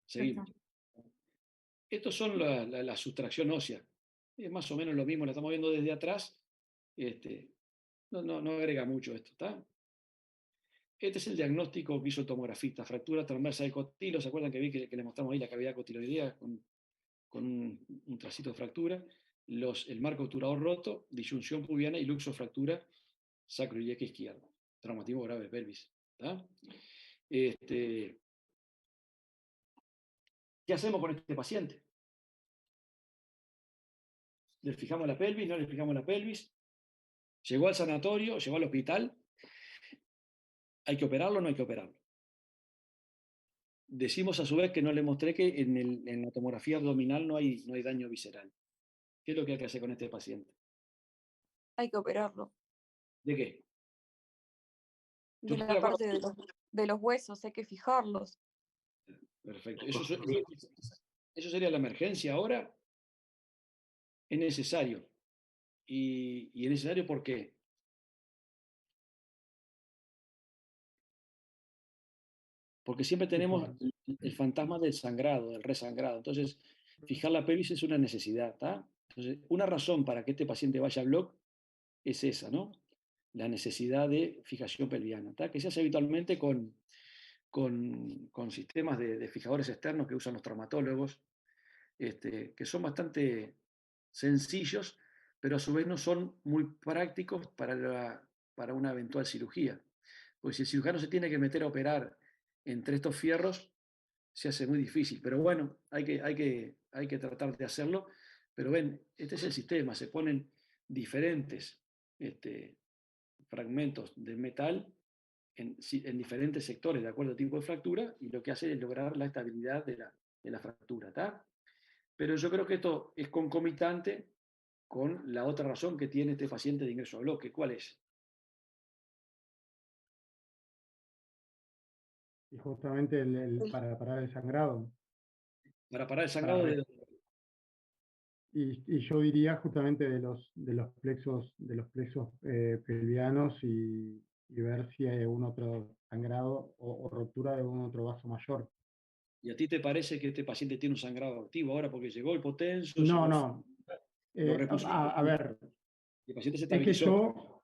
Seguimos. Estos son la sustracción ósea. Es más o menos lo mismo, la estamos viendo desde atrás. No agrega mucho esto, ¿está? Este es el diagnóstico que hizo el tomografista. Fractura transversa del cotilo. ¿Se acuerdan que vi que le mostramos ahí la cavidad cotiloidea con un tracito de fractura? El marco obturador roto, disyunción pubiana y luxofractura sacroilíaca izquierda. Traumatismo grave de pelvis. ¿Tá? ¿Qué hacemos con este paciente? ¿Le fijamos la pelvis? ¿No le fijamos la pelvis? ¿Llegó al sanatorio? ¿Llegó al hospital? ¿Hay que operarlo o no hay que operarlo? Decimos a su vez que no le mostré que en la tomografía abdominal no hay daño visceral. ¿Qué es lo que hay que hacer con este paciente? Hay que operarlo. ¿De qué? De la parte de los huesos, hay que fijarlos. Perfecto. ¿Eso sería la emergencia ahora? Es necesario. ¿Y es necesario por qué? Porque siempre tenemos el fantasma del sangrado, del resangrado. Entonces, fijar la pelvis es una necesidad, ¿tá? Entonces, una razón para que este paciente vaya a bloc es esa, ¿no? La necesidad de fijación pelviana, ¿tá? Que se hace habitualmente con sistemas de fijadores externos que usan los traumatólogos. que son bastante sencillos, pero a su vez no son muy prácticos para una eventual cirugía. Porque si el cirujano se tiene que meter a operar entre estos fierros, se hace muy difícil. Pero bueno, hay que tratar de hacerlo. Pero ven, este es el sistema, se ponen diferentes fragmentos de metal en diferentes sectores de acuerdo al tipo de fractura, y lo que hace es lograr la estabilidad de la fractura, ¿está? Pero yo creo que esto es concomitante con la otra razón que tiene este paciente de ingreso a bloque. ¿Cuál es? Y justamente para parar el sangrado. Para parar el Para sangrado re- y yo diría justamente de los plexos pelvianos y ver si hay algún otro sangrado o rotura de algún otro vaso mayor. ¿Y a ti te parece que este paciente tiene un sangrado activo ahora porque llegó hipotenso? No, Llegó, no. lo repuso A ver, y el paciente se es que estabilizó?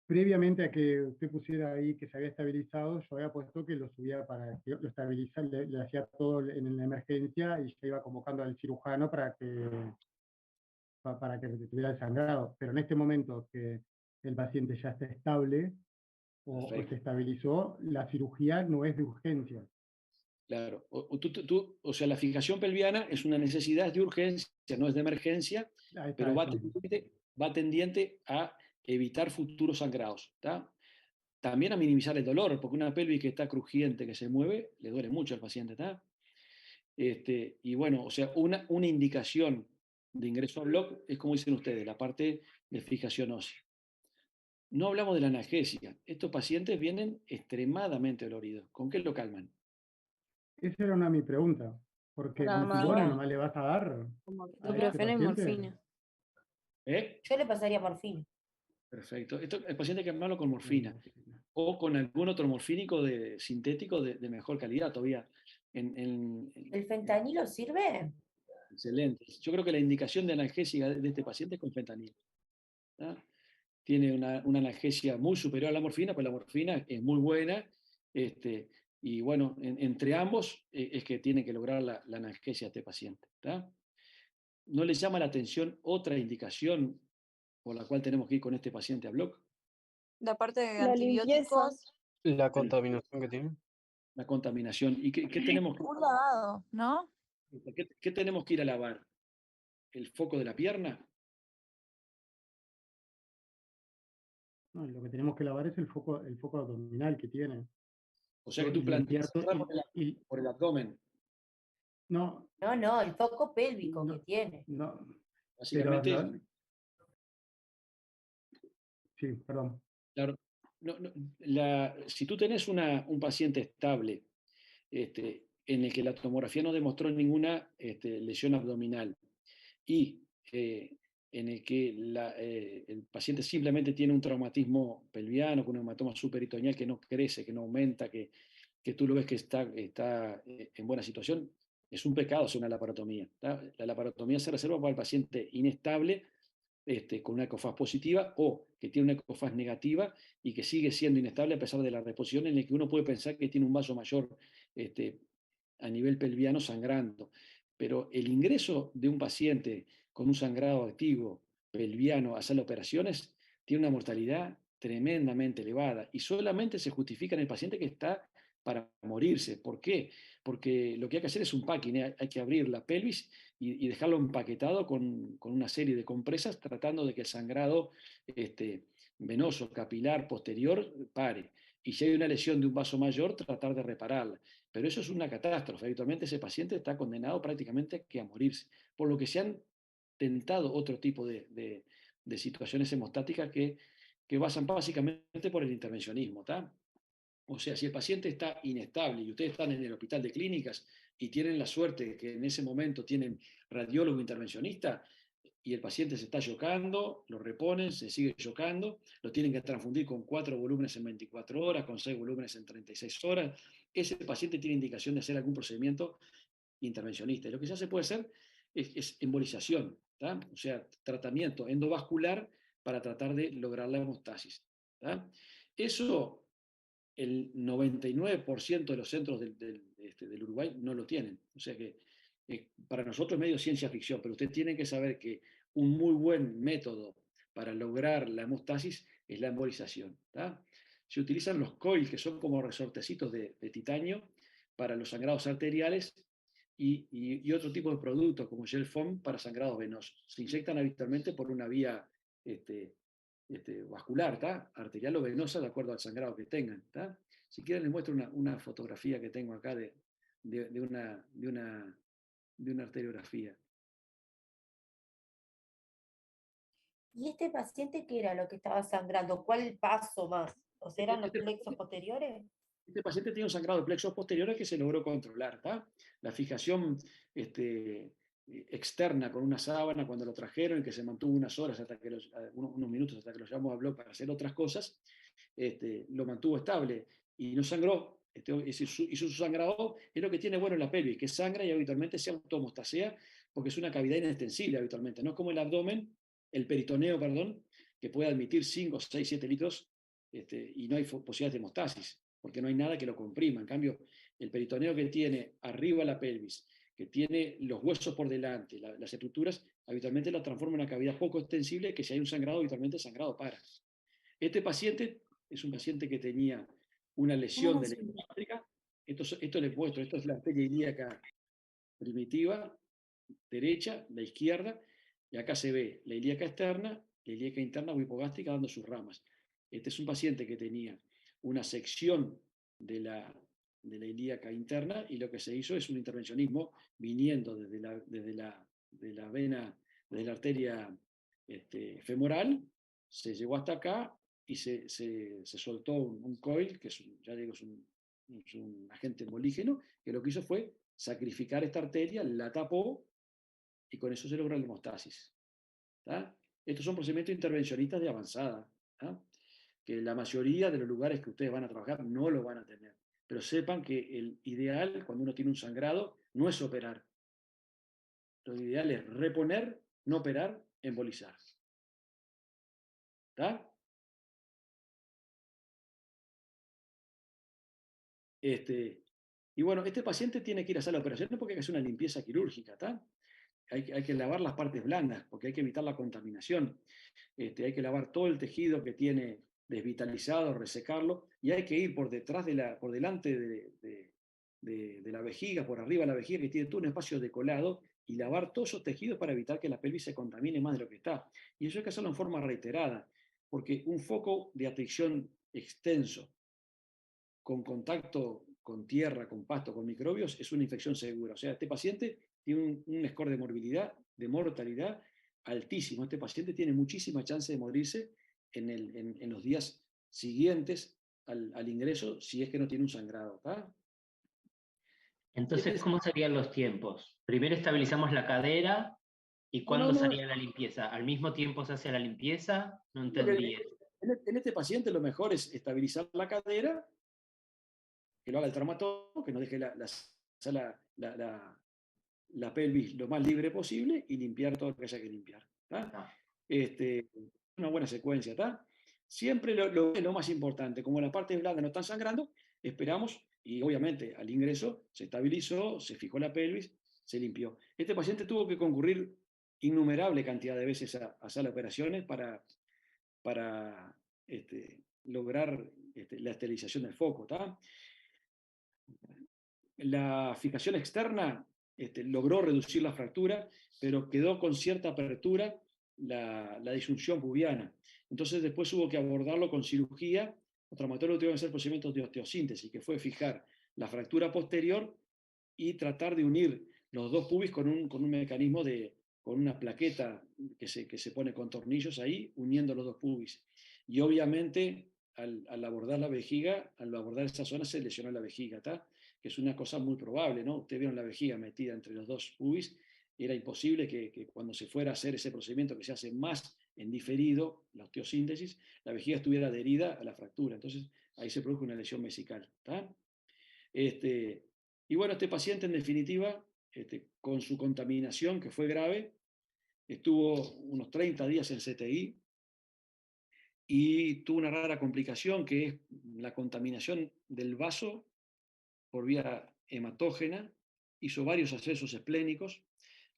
previamente a que usted pusiera ahí que se había estabilizado, yo había puesto que lo subía para que lo estabilizara, le hacía todo en la emergencia y se iba convocando al cirujano para que tuviera el sangrado. Pero en este momento que el paciente ya está estable o se Perfecto. estabilizó, la cirugía no es de urgencia. Claro. O sea, la fijación pelviana es una necesidad de urgencia, no es de emergencia, Ahí está, pero va eso mismo. tendiente a evitar futuros sangrados, ¿tá? También a minimizar el dolor, porque una pelvis que está crujiente, que se mueve, le duele mucho al paciente, ¿tá? Y bueno, o sea, una indicación de ingreso a block es como dicen ustedes, la parte de fijación ósea. No hablamos de la analgesia. Estos pacientes vienen extremadamente doloridos. ¿Con qué lo calman? Esa era una de mis preguntas. Porque Nada más, butilona nomás le vas a dar a este ibuprofeno y paciente. morfina. Yo le pasaría morfina. Perfecto. El paciente hay que armarlo con morfina o con algún otro morfínico sintético de mejor calidad todavía. ¿El fentanilo sirve? Excelente. Yo creo que la indicación de analgesia de este paciente es con fentanilo, ¿tá? Tiene una analgesia muy superior a la morfina, pero la morfina es muy buena. Y bueno, entre ambos es que tiene que lograr la analgesia a este paciente, ¿tá? ¿No le llama la atención otra indicación por la cual tenemos que ir con este paciente a block? La parte de La limpieza. antibióticos, La contaminación que tiene. La contaminación. ¿Y qué tenemos que, un lavado, ¿no? qué tenemos que ir a lavar? ¿El foco de la pierna? No, lo que tenemos que lavar es el foco abdominal que tiene. O sea que tú Limpiar planteas por el abdomen. No, No, el foco pélvico que tiene. no. Básicamente, Sí, perdón. claro, si tú tenés un paciente estable, en el que la tomografía no demostró ninguna lesión abdominal y en el que el paciente simplemente tiene un traumatismo pelviano con un hematoma subperitoneal que no crece, que no aumenta, que tú lo ves que está en buena situación, es un pecado hacer una laparotomía, ¿tá? La laparotomía se reserva para el paciente inestable, con una ecofaz positiva o que tiene una ecofaz negativa y que sigue siendo inestable a pesar de la reposición, en el que uno puede pensar que tiene un vaso mayor a nivel pelviano sangrando. Pero el ingreso de un paciente con un sangrado activo pelviano a sala de operaciones tiene una mortalidad tremendamente elevada y solamente se justifica en el paciente que está para morirse. ¿Por qué? Porque lo que hay que hacer es un packing, hay que abrir la pelvis y dejarlo empaquetado con una serie de compresas, tratando de que el sangrado venoso, capilar, posterior, pare. Y si hay una lesión de un vaso mayor, tratar de repararla. Pero eso es una catástrofe. Habitualmente ese paciente está condenado prácticamente a morirse, por lo que se han tentado otro tipo de situaciones hemostáticas que basan básicamente por el intervencionismo, ¿tá? O sea, si el paciente está inestable y ustedes están en el hospital de clínicas y tienen la suerte de que en ese momento tienen radiólogo intervencionista y el paciente se está yocando, lo reponen, se sigue yocando, lo tienen que transfundir con 4 volúmenes en 24 horas, con 6 volúmenes en 36 horas, ese paciente tiene indicación de hacer algún procedimiento intervencionista. Y lo que ya se puede hacer es embolización, ¿tá? O sea, tratamiento endovascular para tratar de lograr la hemostasis, ¿tá? Eso el 99% de los centros del Uruguay no lo tienen. O sea que para nosotros es medio ciencia ficción, pero ustedes tienen que saber que un muy buen método para lograr la hemostasis es la embolización. ¿Tá? Se utilizan los coils, que son como resortecitos de titanio, para los sangrados arteriales, y otro tipo de productos como gel foam para sangrados venosos. Se inyectan habitualmente por una vía vascular, ¿tá? Arterial o venosa, de acuerdo al sangrado que tengan. ¿Tá? Si quieren les muestro una fotografía que tengo acá de una arteriografía. ¿Y este paciente qué era lo que estaba sangrando? ¿Cuál paso más? ¿O sea, eran los plexos posteriores? Este paciente tiene un sangrado de plexos posteriores que se logró controlar. ¿Tá? La fijación externa con una sábana cuando lo trajeron y que se mantuvo unas horas, unos minutos hasta que lo llevamos a bloc para hacer otras cosas, lo mantuvo estable y no sangró. Hizo su sangrado, es lo que tiene bueno en la pelvis, que sangra y habitualmente se automostasea porque es una cavidad inextensible habitualmente, no es como el abdomen, el peritoneo, perdón, que puede admitir 5, 6, 7 litros y no hay posibilidad de hemostasis, porque no hay nada que lo comprima. En cambio, el peritoneo que tiene arriba la pelvis, que tiene los huesos por delante, las estructuras, habitualmente la transforma en una cavidad poco extensible, que si hay un sangrado, habitualmente el sangrado para. Este paciente es un paciente que tenía una lesión de la hipóstrica. Esto les muestro, esto es la arteria ilíaca primitiva, derecha, la izquierda, y acá se ve la ilíaca externa, la ilíaca interna o hipogástrica dando sus ramas. Este es un paciente que tenía una sección de la ilíaca interna, y lo que se hizo es un intervencionismo viniendo desde la vena, desde la arteria femoral, se llegó hasta acá y se soltó un coil, que es un agente hemolígeno, que lo que hizo fue sacrificar esta arteria, la tapó, y con eso se logra la hemostasis. ¿Tá? Estos son procedimientos intervencionistas de avanzada, ¿tá? Que la mayoría de los lugares que ustedes van a trabajar no lo van a tener. Pero sepan que el ideal, cuando uno tiene un sangrado, no es operar. Lo ideal es reponer, no operar, embolizar. ¿Tá? Y bueno, este paciente tiene que ir a sala de operaciones porque hay que hacer una limpieza quirúrgica, ¿tá? Hay que lavar las partes blandas porque hay que evitar la contaminación. Hay que lavar todo el tejido que tiene desvitalizado, resecarlo, y hay que ir por delante de la vejiga, por arriba de la vejiga, que tiene todo un espacio decolado, y lavar todos esos tejidos para evitar que la pelvis se contamine más de lo que está. Y eso hay que hacerlo en forma reiterada, porque un foco de atracción extenso, con contacto con tierra, con pasto, con microbios, es una infección segura. O sea, este paciente tiene un score de morbilidad, de mortalidad altísimo. Este paciente tiene muchísima chance de morirse en los días siguientes al ingreso, si es que no tiene un sangrado. ¿Tá? Entonces, ¿cómo serían los tiempos? Primero estabilizamos la cadera, ¿y cuándo sería la limpieza? ¿Al mismo tiempo se hace la limpieza? No entendí eso. En este paciente lo mejor es estabilizar la cadera, que lo haga el traumatólogo, que no deje la pelvis lo más libre posible y limpiar todo lo que haya que limpiar. ¿Tá? Una buena secuencia. ¿Tá? Siempre lo más importante, como las partes blandas no están sangrando, esperamos, y obviamente al ingreso se estabilizó, se fijó la pelvis, se limpió. Este paciente tuvo que concurrir innumerable cantidad de veces a sala de operaciones para lograr la esterilización del foco. ¿Tá? La fijación externa logró reducir la fractura, pero quedó con cierta apertura la disyunción pubiana. Entonces después hubo que abordarlo con cirugía. Los traumatólogos tuvieron que hacer procedimientos de osteosíntesis, que fue fijar la fractura posterior y tratar de unir los dos pubis con un mecanismo con una plaqueta que se pone con tornillos ahí, uniendo los dos pubis. Y obviamente, al abordar la vejiga, al abordar esa zona, se lesionó la vejiga, ¿tá? Que es una cosa muy probable, ¿no? Ustedes vieron la vejiga metida entre los dos pubis, era imposible que cuando se fuera a hacer ese procedimiento que se hace más en diferido, la osteosíntesis, la vejiga estuviera adherida a la fractura. Entonces, ahí se produjo una lesión vesical, ¿tá? Y bueno, este paciente, en definitiva, con su contaminación, que fue grave, estuvo unos 30 días en CTI, y tuvo una rara complicación que es la contaminación del vaso por vía hematógena, hizo varios accesos esplénicos,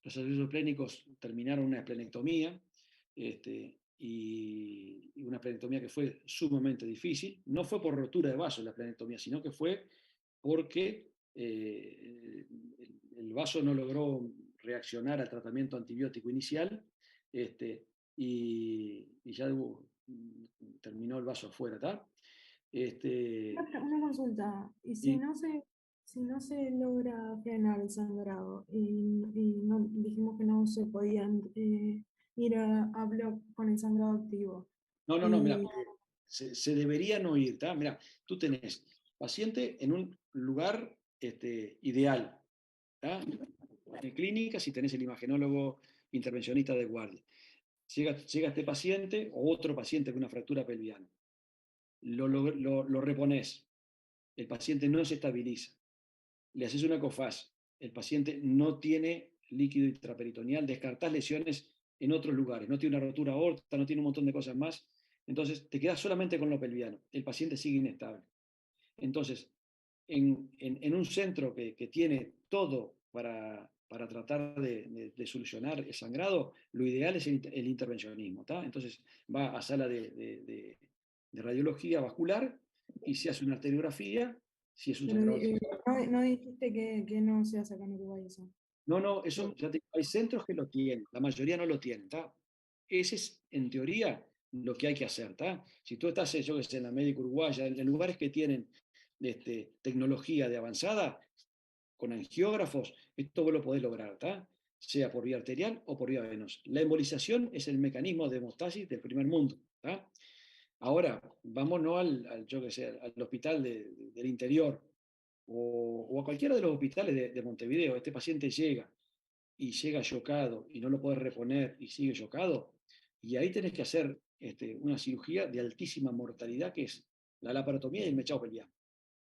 los accesos esplénicos terminaron en una esplenectomía, y una esplenectomía que fue sumamente difícil. No fue por rotura de vaso la esplenectomía, sino que fue porque el vaso no logró reaccionar al tratamiento antibiótico inicial, y ya terminó el vaso afuera, ¿tá? Una consulta, y Y- si no se logra frenar el sangrado y no, dijimos que no se podían ir a bloque con el sangrado activo. No, mira, se debería no ir, ¿tá? Mira, tú tenés paciente en un lugar ideal, ¿tá? En clínica, si tenés el imagenólogo intervencionista de guardia. Llega este paciente o otro paciente con una fractura pelviana. Lo reponés. El paciente no se estabiliza. Le haces una ecofás. El paciente no tiene líquido intraperitoneal. Descartás lesiones en otros lugares. No tiene una rotura aorta, no tiene un montón de cosas más. Entonces, te quedas solamente con lo pelviano. El paciente sigue inestable. Entonces, en un centro que tiene todo para tratar de solucionar el sangrado, lo ideal es el intervencionismo, ¿tá? Entonces, va a sala de radiología vascular y se hace una arteriografía, si es un Pero sangrado. no dijiste que no se hace acá en Uruguay eso. No, eso ya hay centros que lo tienen, la mayoría no lo tienen, ¿tá? Ese es, en teoría, lo que hay que hacer, ¿tá? Si tú estás, yo que sé, en la médica uruguaya, en lugares que tienen tecnología de avanzada, con angiógrafos, esto vos lo podés lograr, ¿tá? Sea por vía arterial o por vía venosa. La embolización es el mecanismo de hemostasis del primer mundo, ¿tá? Ahora, vámonos yo que sé, al hospital del interior, o a cualquiera de los hospitales de Montevideo. Este paciente llega y llega chocado y no lo podés reponer y sigue chocado, y ahí tenés que hacer una cirugía de altísima mortalidad, que es la laparotomía y el mechado pelviano,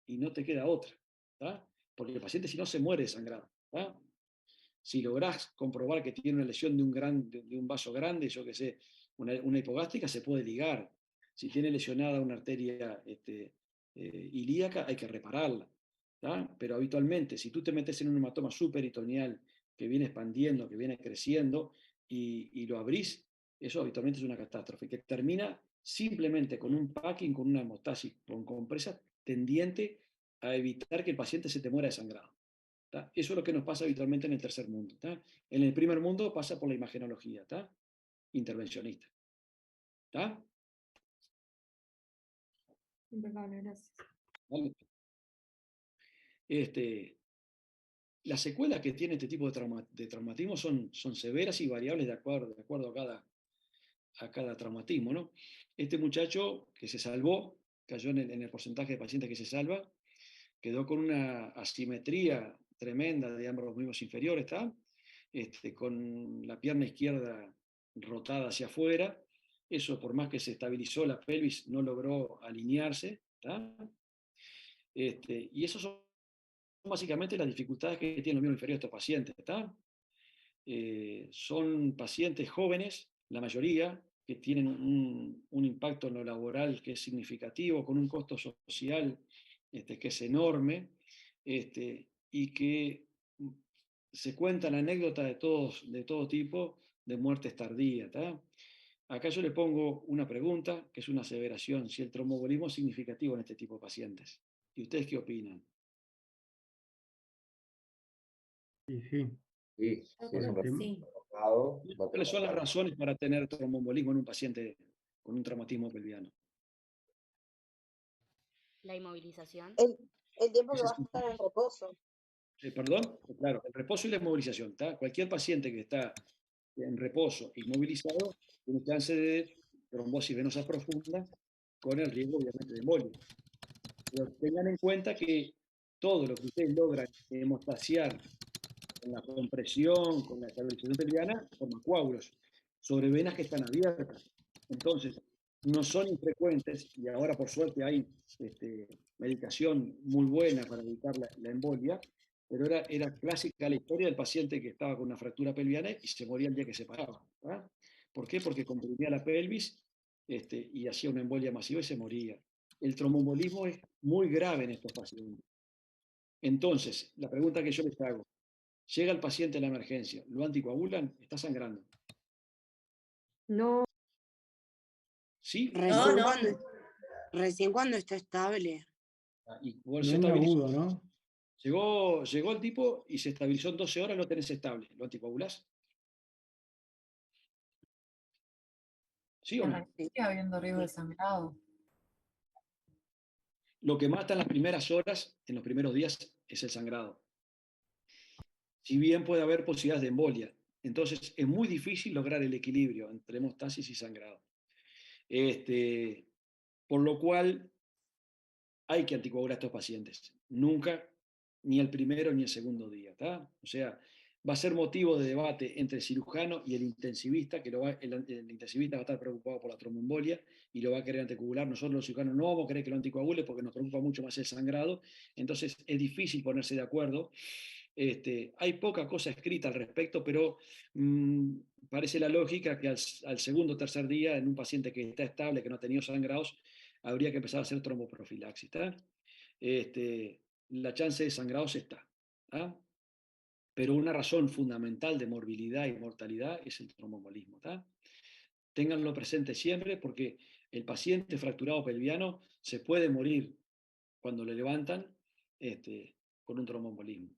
y no te queda otra, ¿tá? Porque el paciente si no se muere de sangrado, ¿tá? Si lográs comprobar que tiene una lesión de un vaso grande, yo que sé, una hipogástrica, se puede ligar. Si tiene lesionada una arteria ilíaca, hay que repararla, ¿tá? Pero habitualmente, si tú te metes en un hematoma subperitoneal que viene expandiendo, que viene creciendo, y lo abrís, eso habitualmente es una catástrofe, que termina simplemente con un packing, con una hemostasis con compresa tendiente a evitar que el paciente se te muera de sangrado, ¿tá? Eso es lo que nos pasa habitualmente en el tercer mundo, ¿tá? En el primer mundo pasa por la imagenología, ¿tá? Intervencionista, ¿tá? Impecable, gracias. ¿Vale? Las secuelas que tiene este tipo de traumatismo son severas y variables de acuerdo a cada traumatismo, ¿no? Este muchacho que se salvó, cayó en el porcentaje de pacientes que se salva, quedó con una asimetría tremenda de ambos miembros inferiores, ¿tá? Con la pierna izquierda rotada hacia afuera. Eso, por más que se estabilizó la pelvis, no logró alinearse, ¿tá? Y esos son básicamente las dificultades que tienen los miembros inferiores de estos pacientes, ¿tá? Son pacientes jóvenes, la mayoría, que tienen un impacto en lo laboral que es significativo, con un costo social que es enorme, y que se cuentan anécdotas de todo tipo de muertes tardías, ¿tá? Acá yo le pongo una pregunta, que es una aseveración, si el tromboembolismo es significativo en este tipo de pacientes. ¿Y ustedes qué opinan? Y sí. Sí, Yo sí, es creo un que sí. resultado, va a ¿Cuáles son las trabajar. razones para tener tromboembolismo en un paciente con un traumatismo pelviano? La inmovilización. El tiempo que Ese va es a estar en reposo. Perdón, claro, el reposo y la inmovilización, ¿tá? Cualquier paciente que está en reposo inmovilizado tiene chance de trombosis venosa profunda, con el riesgo obviamente de embolia. Pero tengan en cuenta que todo lo que ustedes logran hemostasear con la compresión, con la estabilización pelviana, forma coágulos sobre venas que están abiertas. Entonces, no son infrecuentes, y ahora por suerte hay medicación muy buena para evitar la embolia, pero era clásica la historia del paciente que estaba con una fractura pelviana y se moría el día que se paraba, ¿verdad? ¿Por qué? Porque comprimía la pelvis y hacía una embolia masiva y se moría. El tromboembolismo es muy grave en estos pacientes. Entonces, la pregunta que yo les hago, llega el paciente a la emergencia, ¿lo anticoagulan? Está sangrando. No. ¿Sí? Recién cuando está estable. Y No se es muy estabilizó. agudo, ¿no? Llegó el tipo y se estabilizó en 12 horas, lo tenés estable. ¿Lo anticoagulás? ¿Sí o no? Sigue habiendo riesgo de sangrado. Lo que mata en las primeras horas, en los primeros días, es el sangrado. Si bien puede haber posibilidades de embolia. Entonces, es muy difícil lograr el equilibrio entre hemostasis y sangrado. Por lo cual, hay que anticoagular a estos pacientes. Nunca, ni el primero ni el segundo día. ¿Tá? O sea, va a ser motivo de debate entre el cirujano y el intensivista, que el intensivista va a estar preocupado por la tromboembolia y lo va a querer anticoagular. Nosotros los cirujanos no vamos a querer que lo anticoagule porque nos preocupa mucho más el sangrado. Entonces es difícil ponerse de acuerdo. Hay poca cosa escrita al respecto, pero parece la lógica que al segundo o tercer día, en un paciente que está estable, que no ha tenido sangrados, habría que empezar a hacer tromboprofilaxis. La chance de sangrados está. ¿tá? Pero una razón fundamental de morbilidad y mortalidad es el tromboembolismo. Ténganlo presente siempre porque el paciente fracturado pelviano se puede morir cuando le levantan con un tromboembolismo.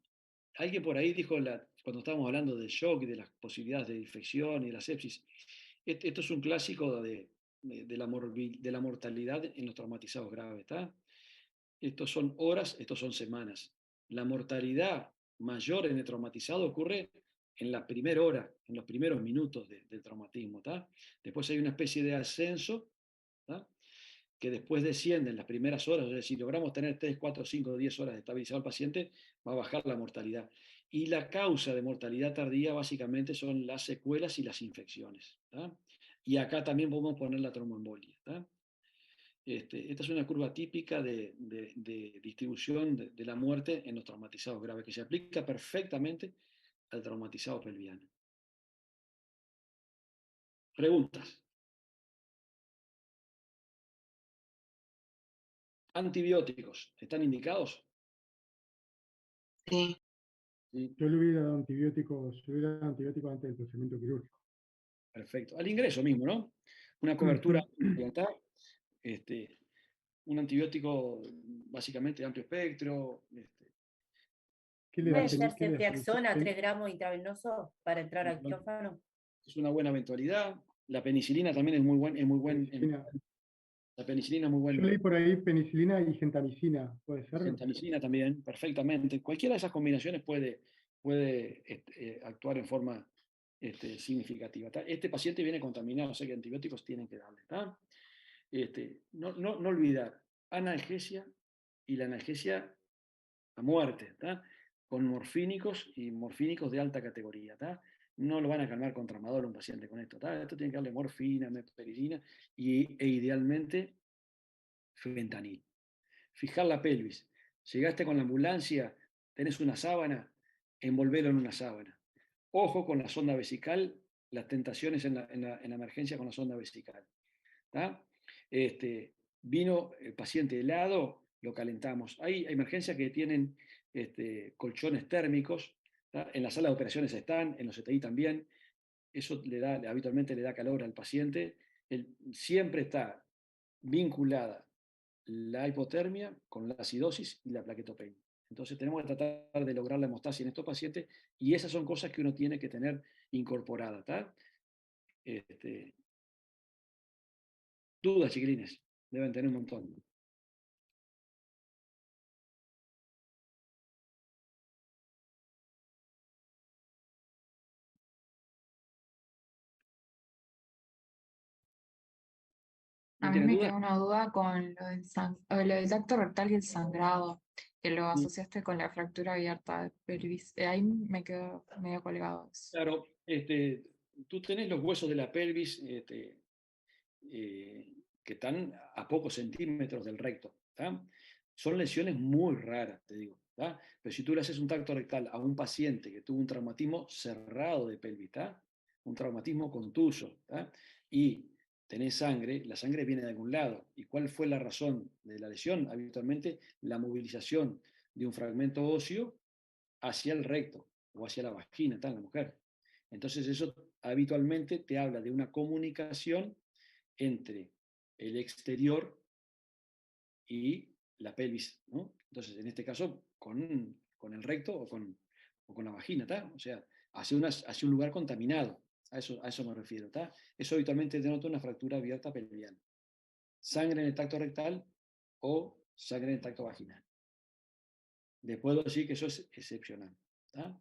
Alguien por ahí dijo, cuando estábamos hablando del shock y de las posibilidades de infección y de la sepsis, esto es un clásico de la mortalidad en los traumatizados graves. Estos son horas, estos son semanas. La mortalidad mayor en el traumatizado ocurre en la primera hora, en los primeros minutos del traumatismo. Después hay una especie de ascenso, que después desciende en las primeras horas, es decir, si logramos tener 3, 4, 5, 10 horas de estabilizado al paciente, va a bajar la mortalidad. Y la causa de mortalidad tardía básicamente son las secuelas y las infecciones. Y acá también podemos poner la tromboembolia. Esta es una curva típica de distribución de la muerte en los traumatizados graves, que se aplica perfectamente al traumatizado pelviano. Preguntas. Antibióticos, ¿están indicados? Sí. Yo le hubiera dado antibióticos, antes del procedimiento quirúrgico. Perfecto. Al ingreso mismo, ¿no? Una cobertura amplia, un antibiótico básicamente de amplio espectro. ¿Qué le ¿Puede dan? ser ¿Qué le dan? ceftriaxona 3 gramos intravenoso para entrar al quirófano? Es una buena eventualidad. La penicilina también es muy buen. La penicilina es muy buena. Yo leí por ahí penicilina y gentamicina, ¿puede ser? Gentamicina también, perfectamente. Cualquiera de esas combinaciones puede actuar en forma significativa. Este paciente viene contaminado, o sea que antibióticos tienen que darle. No olvidar, analgesia y la analgesia a muerte, con morfínicos y morfínicos de alta categoría. No lo van a calmar con tramadol a un paciente con esto. Esto tiene que darle morfina, meperidina e idealmente fentanil. Fijar la pelvis. Llegaste con la ambulancia, tenés una sábana, envolvelo en una sábana. Ojo con la sonda vesical, las tentaciones en la emergencia con la sonda vesical. Vino el paciente helado, lo calentamos. Hay emergencias que tienen colchones térmicos. En la sala de operaciones están, en los ETI también. Eso habitualmente le da calor al paciente. Siempre está vinculada la hipotermia con la acidosis y la plaquetopenia. Entonces tenemos que tratar de lograr la hemostasia en estos pacientes y esas son cosas que uno tiene que tener incorporadas. Dudas, chiquilines, deben tener un montón. A mí me queda una duda con lo del tacto rectal y el sangrado, que lo asociaste con la fractura abierta de pelvis. Ahí me quedo medio colgado. Claro, tú tenés los huesos de la pelvis que están a pocos centímetros del recto. Son lesiones muy raras, te digo. Pero si tú le haces un tacto rectal a un paciente que tuvo un traumatismo cerrado de pelvis, un traumatismo contuso, y tenés sangre, la sangre viene de algún lado. ¿Y cuál fue la razón de la lesión? Habitualmente la movilización de un fragmento óseo hacia el recto o hacia la vagina, está en la mujer. Entonces eso habitualmente te habla de una comunicación entre el exterior y la pelvis, ¿no? Entonces, en este caso, con el recto o con la vagina, ¿está? O sea, hacia un lugar contaminado. A eso me refiero, ¿está? Eso habitualmente denota una fractura abierta pelviana. Sangre en el tracto rectal o sangre en el tracto vaginal. Les puedo decir que eso es excepcional, ¿está?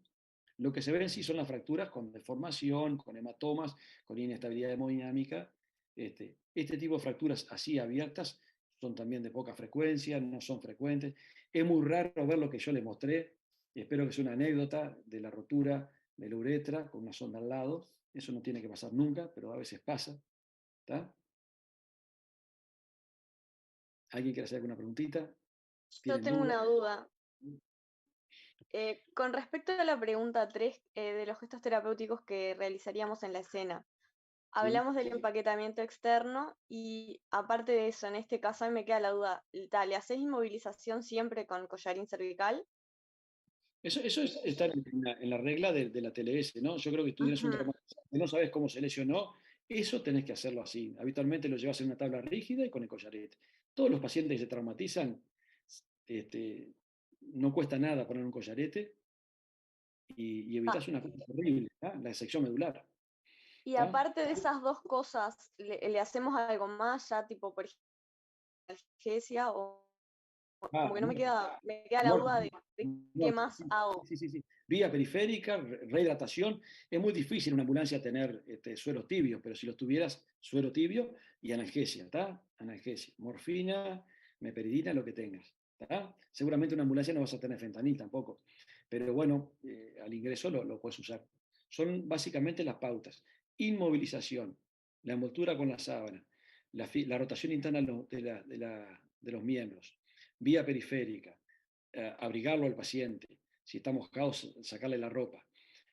Lo que se ve en sí son las fracturas con deformación, con hematomas, con inestabilidad hemodinámica. Este tipo de fracturas así abiertas son también de poca frecuencia, no son frecuentes. Es muy raro ver lo que yo les mostré. Espero que sea una anécdota de la rotura de la uretra con una sonda al lado. Eso no tiene que pasar nunca, pero a veces pasa. ¿Está? ¿Alguien quiere hacer alguna preguntita? Yo tengo una duda. Con respecto a la pregunta 3 de los gestos terapéuticos que realizaríamos en la escena, hablamos del empaquetamiento externo y aparte de eso, en este caso a mí me queda la duda, ¿le hacés inmovilización siempre con collarín cervical? Eso está en la regla de la TLS, ¿no? Yo creo que tú tienes un traumatizado que no sabes cómo se lesionó, eso tenés que hacerlo así. Habitualmente lo llevas en una tabla rígida y con el collarete. Todos los pacientes que se traumatizan, no cuesta nada poner un collarete y evitas una cosa horrible, ¿tá? La sección medular. Y ¿tá? aparte de esas dos cosas, ¿le hacemos algo más ya, tipo, por ejemplo, analgesia o como que no me queda la duda de qué más hago? Sí. Vía periférica, rehidratación. Es muy difícil en una ambulancia tener sueros tibios, pero si los tuvieras, suero tibio y analgesia, ¿está? Analgesia, morfina, meperidina, lo que tengas. ¿Tá? Seguramente en una ambulancia no vas a tener fentanil tampoco, pero bueno, al ingreso lo puedes usar. Son básicamente las pautas. Inmovilización, la envoltura con la sábana, la rotación interna de los miembros, vía periférica, abrigarlo al paciente, si está moscado, sacarle la ropa.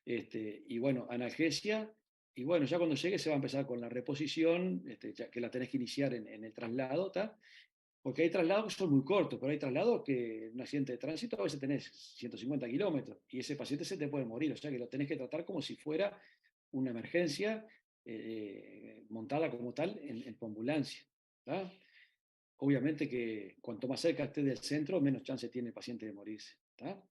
Y bueno, analgesia, y bueno, ya cuando llegue se va a empezar con la reposición, ya que la tenés que iniciar en el traslado, ¿tá? Porque hay traslados que son muy cortos, pero hay traslados que en un accidente de tránsito a veces tenés 150 kilómetros y ese paciente se te puede morir, o sea que lo tenés que tratar como si fuera una emergencia montada como tal en tu ambulancia. ¿Tá? Obviamente que cuanto más cerca esté del centro, menos chance tiene el paciente de morirse. ¿Tá?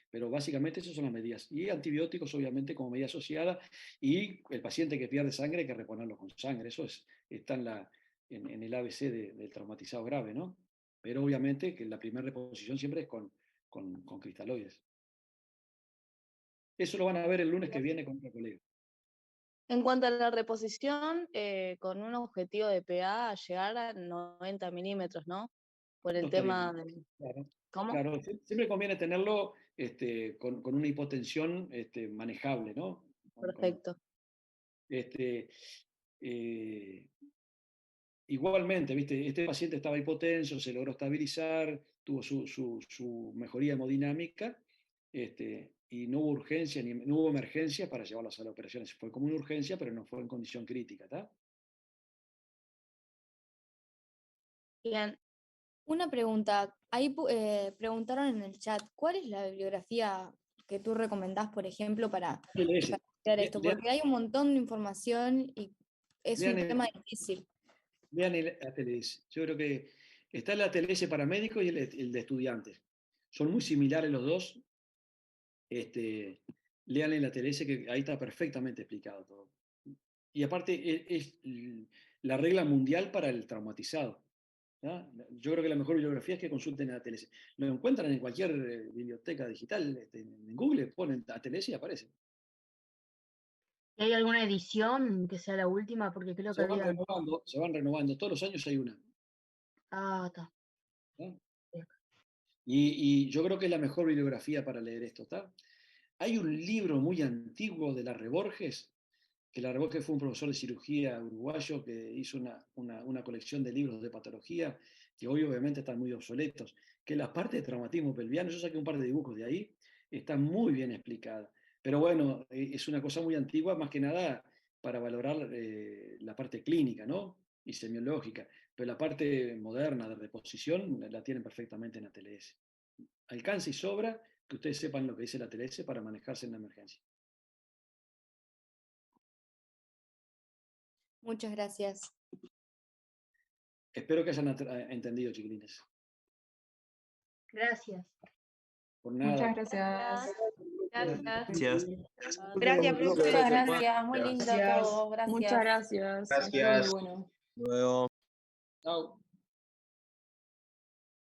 Pero básicamente esas son las medidas. Y antibióticos, obviamente, como medida asociada. Y el paciente que pierde sangre hay que reponerlo con sangre. Eso está en el ABC del traumatizado grave, ¿no? Pero obviamente que la primera reposición siempre es con cristaloides. Eso lo van a ver el lunes que viene con otro colega. En cuanto a la reposición, con un objetivo de PA a llegar a 90 milímetros, ¿no? Por el No estaría tema mal. de... Claro. ¿Cómo? Claro, siempre conviene tenerlo con una hipotensión manejable, ¿no? Perfecto. Igualmente, ¿viste? Este paciente estaba hipotenso, se logró estabilizar, tuvo su mejoría hemodinámica, y no hubo urgencia, no hubo emergencia para llevarlo a la sala de operaciones. Fue como una urgencia, pero no fue en condición crítica, ¿está? Bien, una pregunta. Ahí preguntaron en el chat, ¿cuál es la bibliografía que tú recomendás, por ejemplo, para estudiar esto? Porque hay un montón de información y es un tema difícil. Vean el ATLS. Yo creo que está el ATLS para médicos y el de estudiantes. Son muy similares los dos. Lean el ATLS, que ahí está perfectamente explicado todo. Y aparte es la regla mundial para el traumatizado. ¿tá? Yo creo que la mejor bibliografía es que consulten el ATLS. Lo encuentran en cualquier biblioteca digital, en Google ponen ATLS y aparece. ¿Hay alguna edición que sea la última? Porque creo que había... Se van renovando. Todos los años hay una. Ah, está. ¿tá? Y yo creo que es la mejor bibliografía para leer esto. ¿tá? Hay un libro muy antiguo de Larre Borges, que Larre Borges fue un profesor de cirugía uruguayo que hizo una colección de libros de patología, que hoy obviamente están muy obsoletos, que la parte de traumatismo pelviano, yo saqué un par de dibujos de ahí, está muy bien explicada. Pero bueno, es una cosa muy antigua, más que nada para valorar la parte clínica, ¿no? Y semiológica, pero la parte moderna de reposición la tienen perfectamente en la TLS. Alcanza y sobra que ustedes sepan lo que dice la TLS para manejarse en la emergencia. Muchas gracias. Espero que hayan entendido, chiquilines. Gracias. Por nada. Muchas gracias. Gracias. Gracias, profe. Muchas gracias, muy lindo Gracias. todo, gracias. Muchas gracias. Gracias. Muy bueno. Luego. Chao.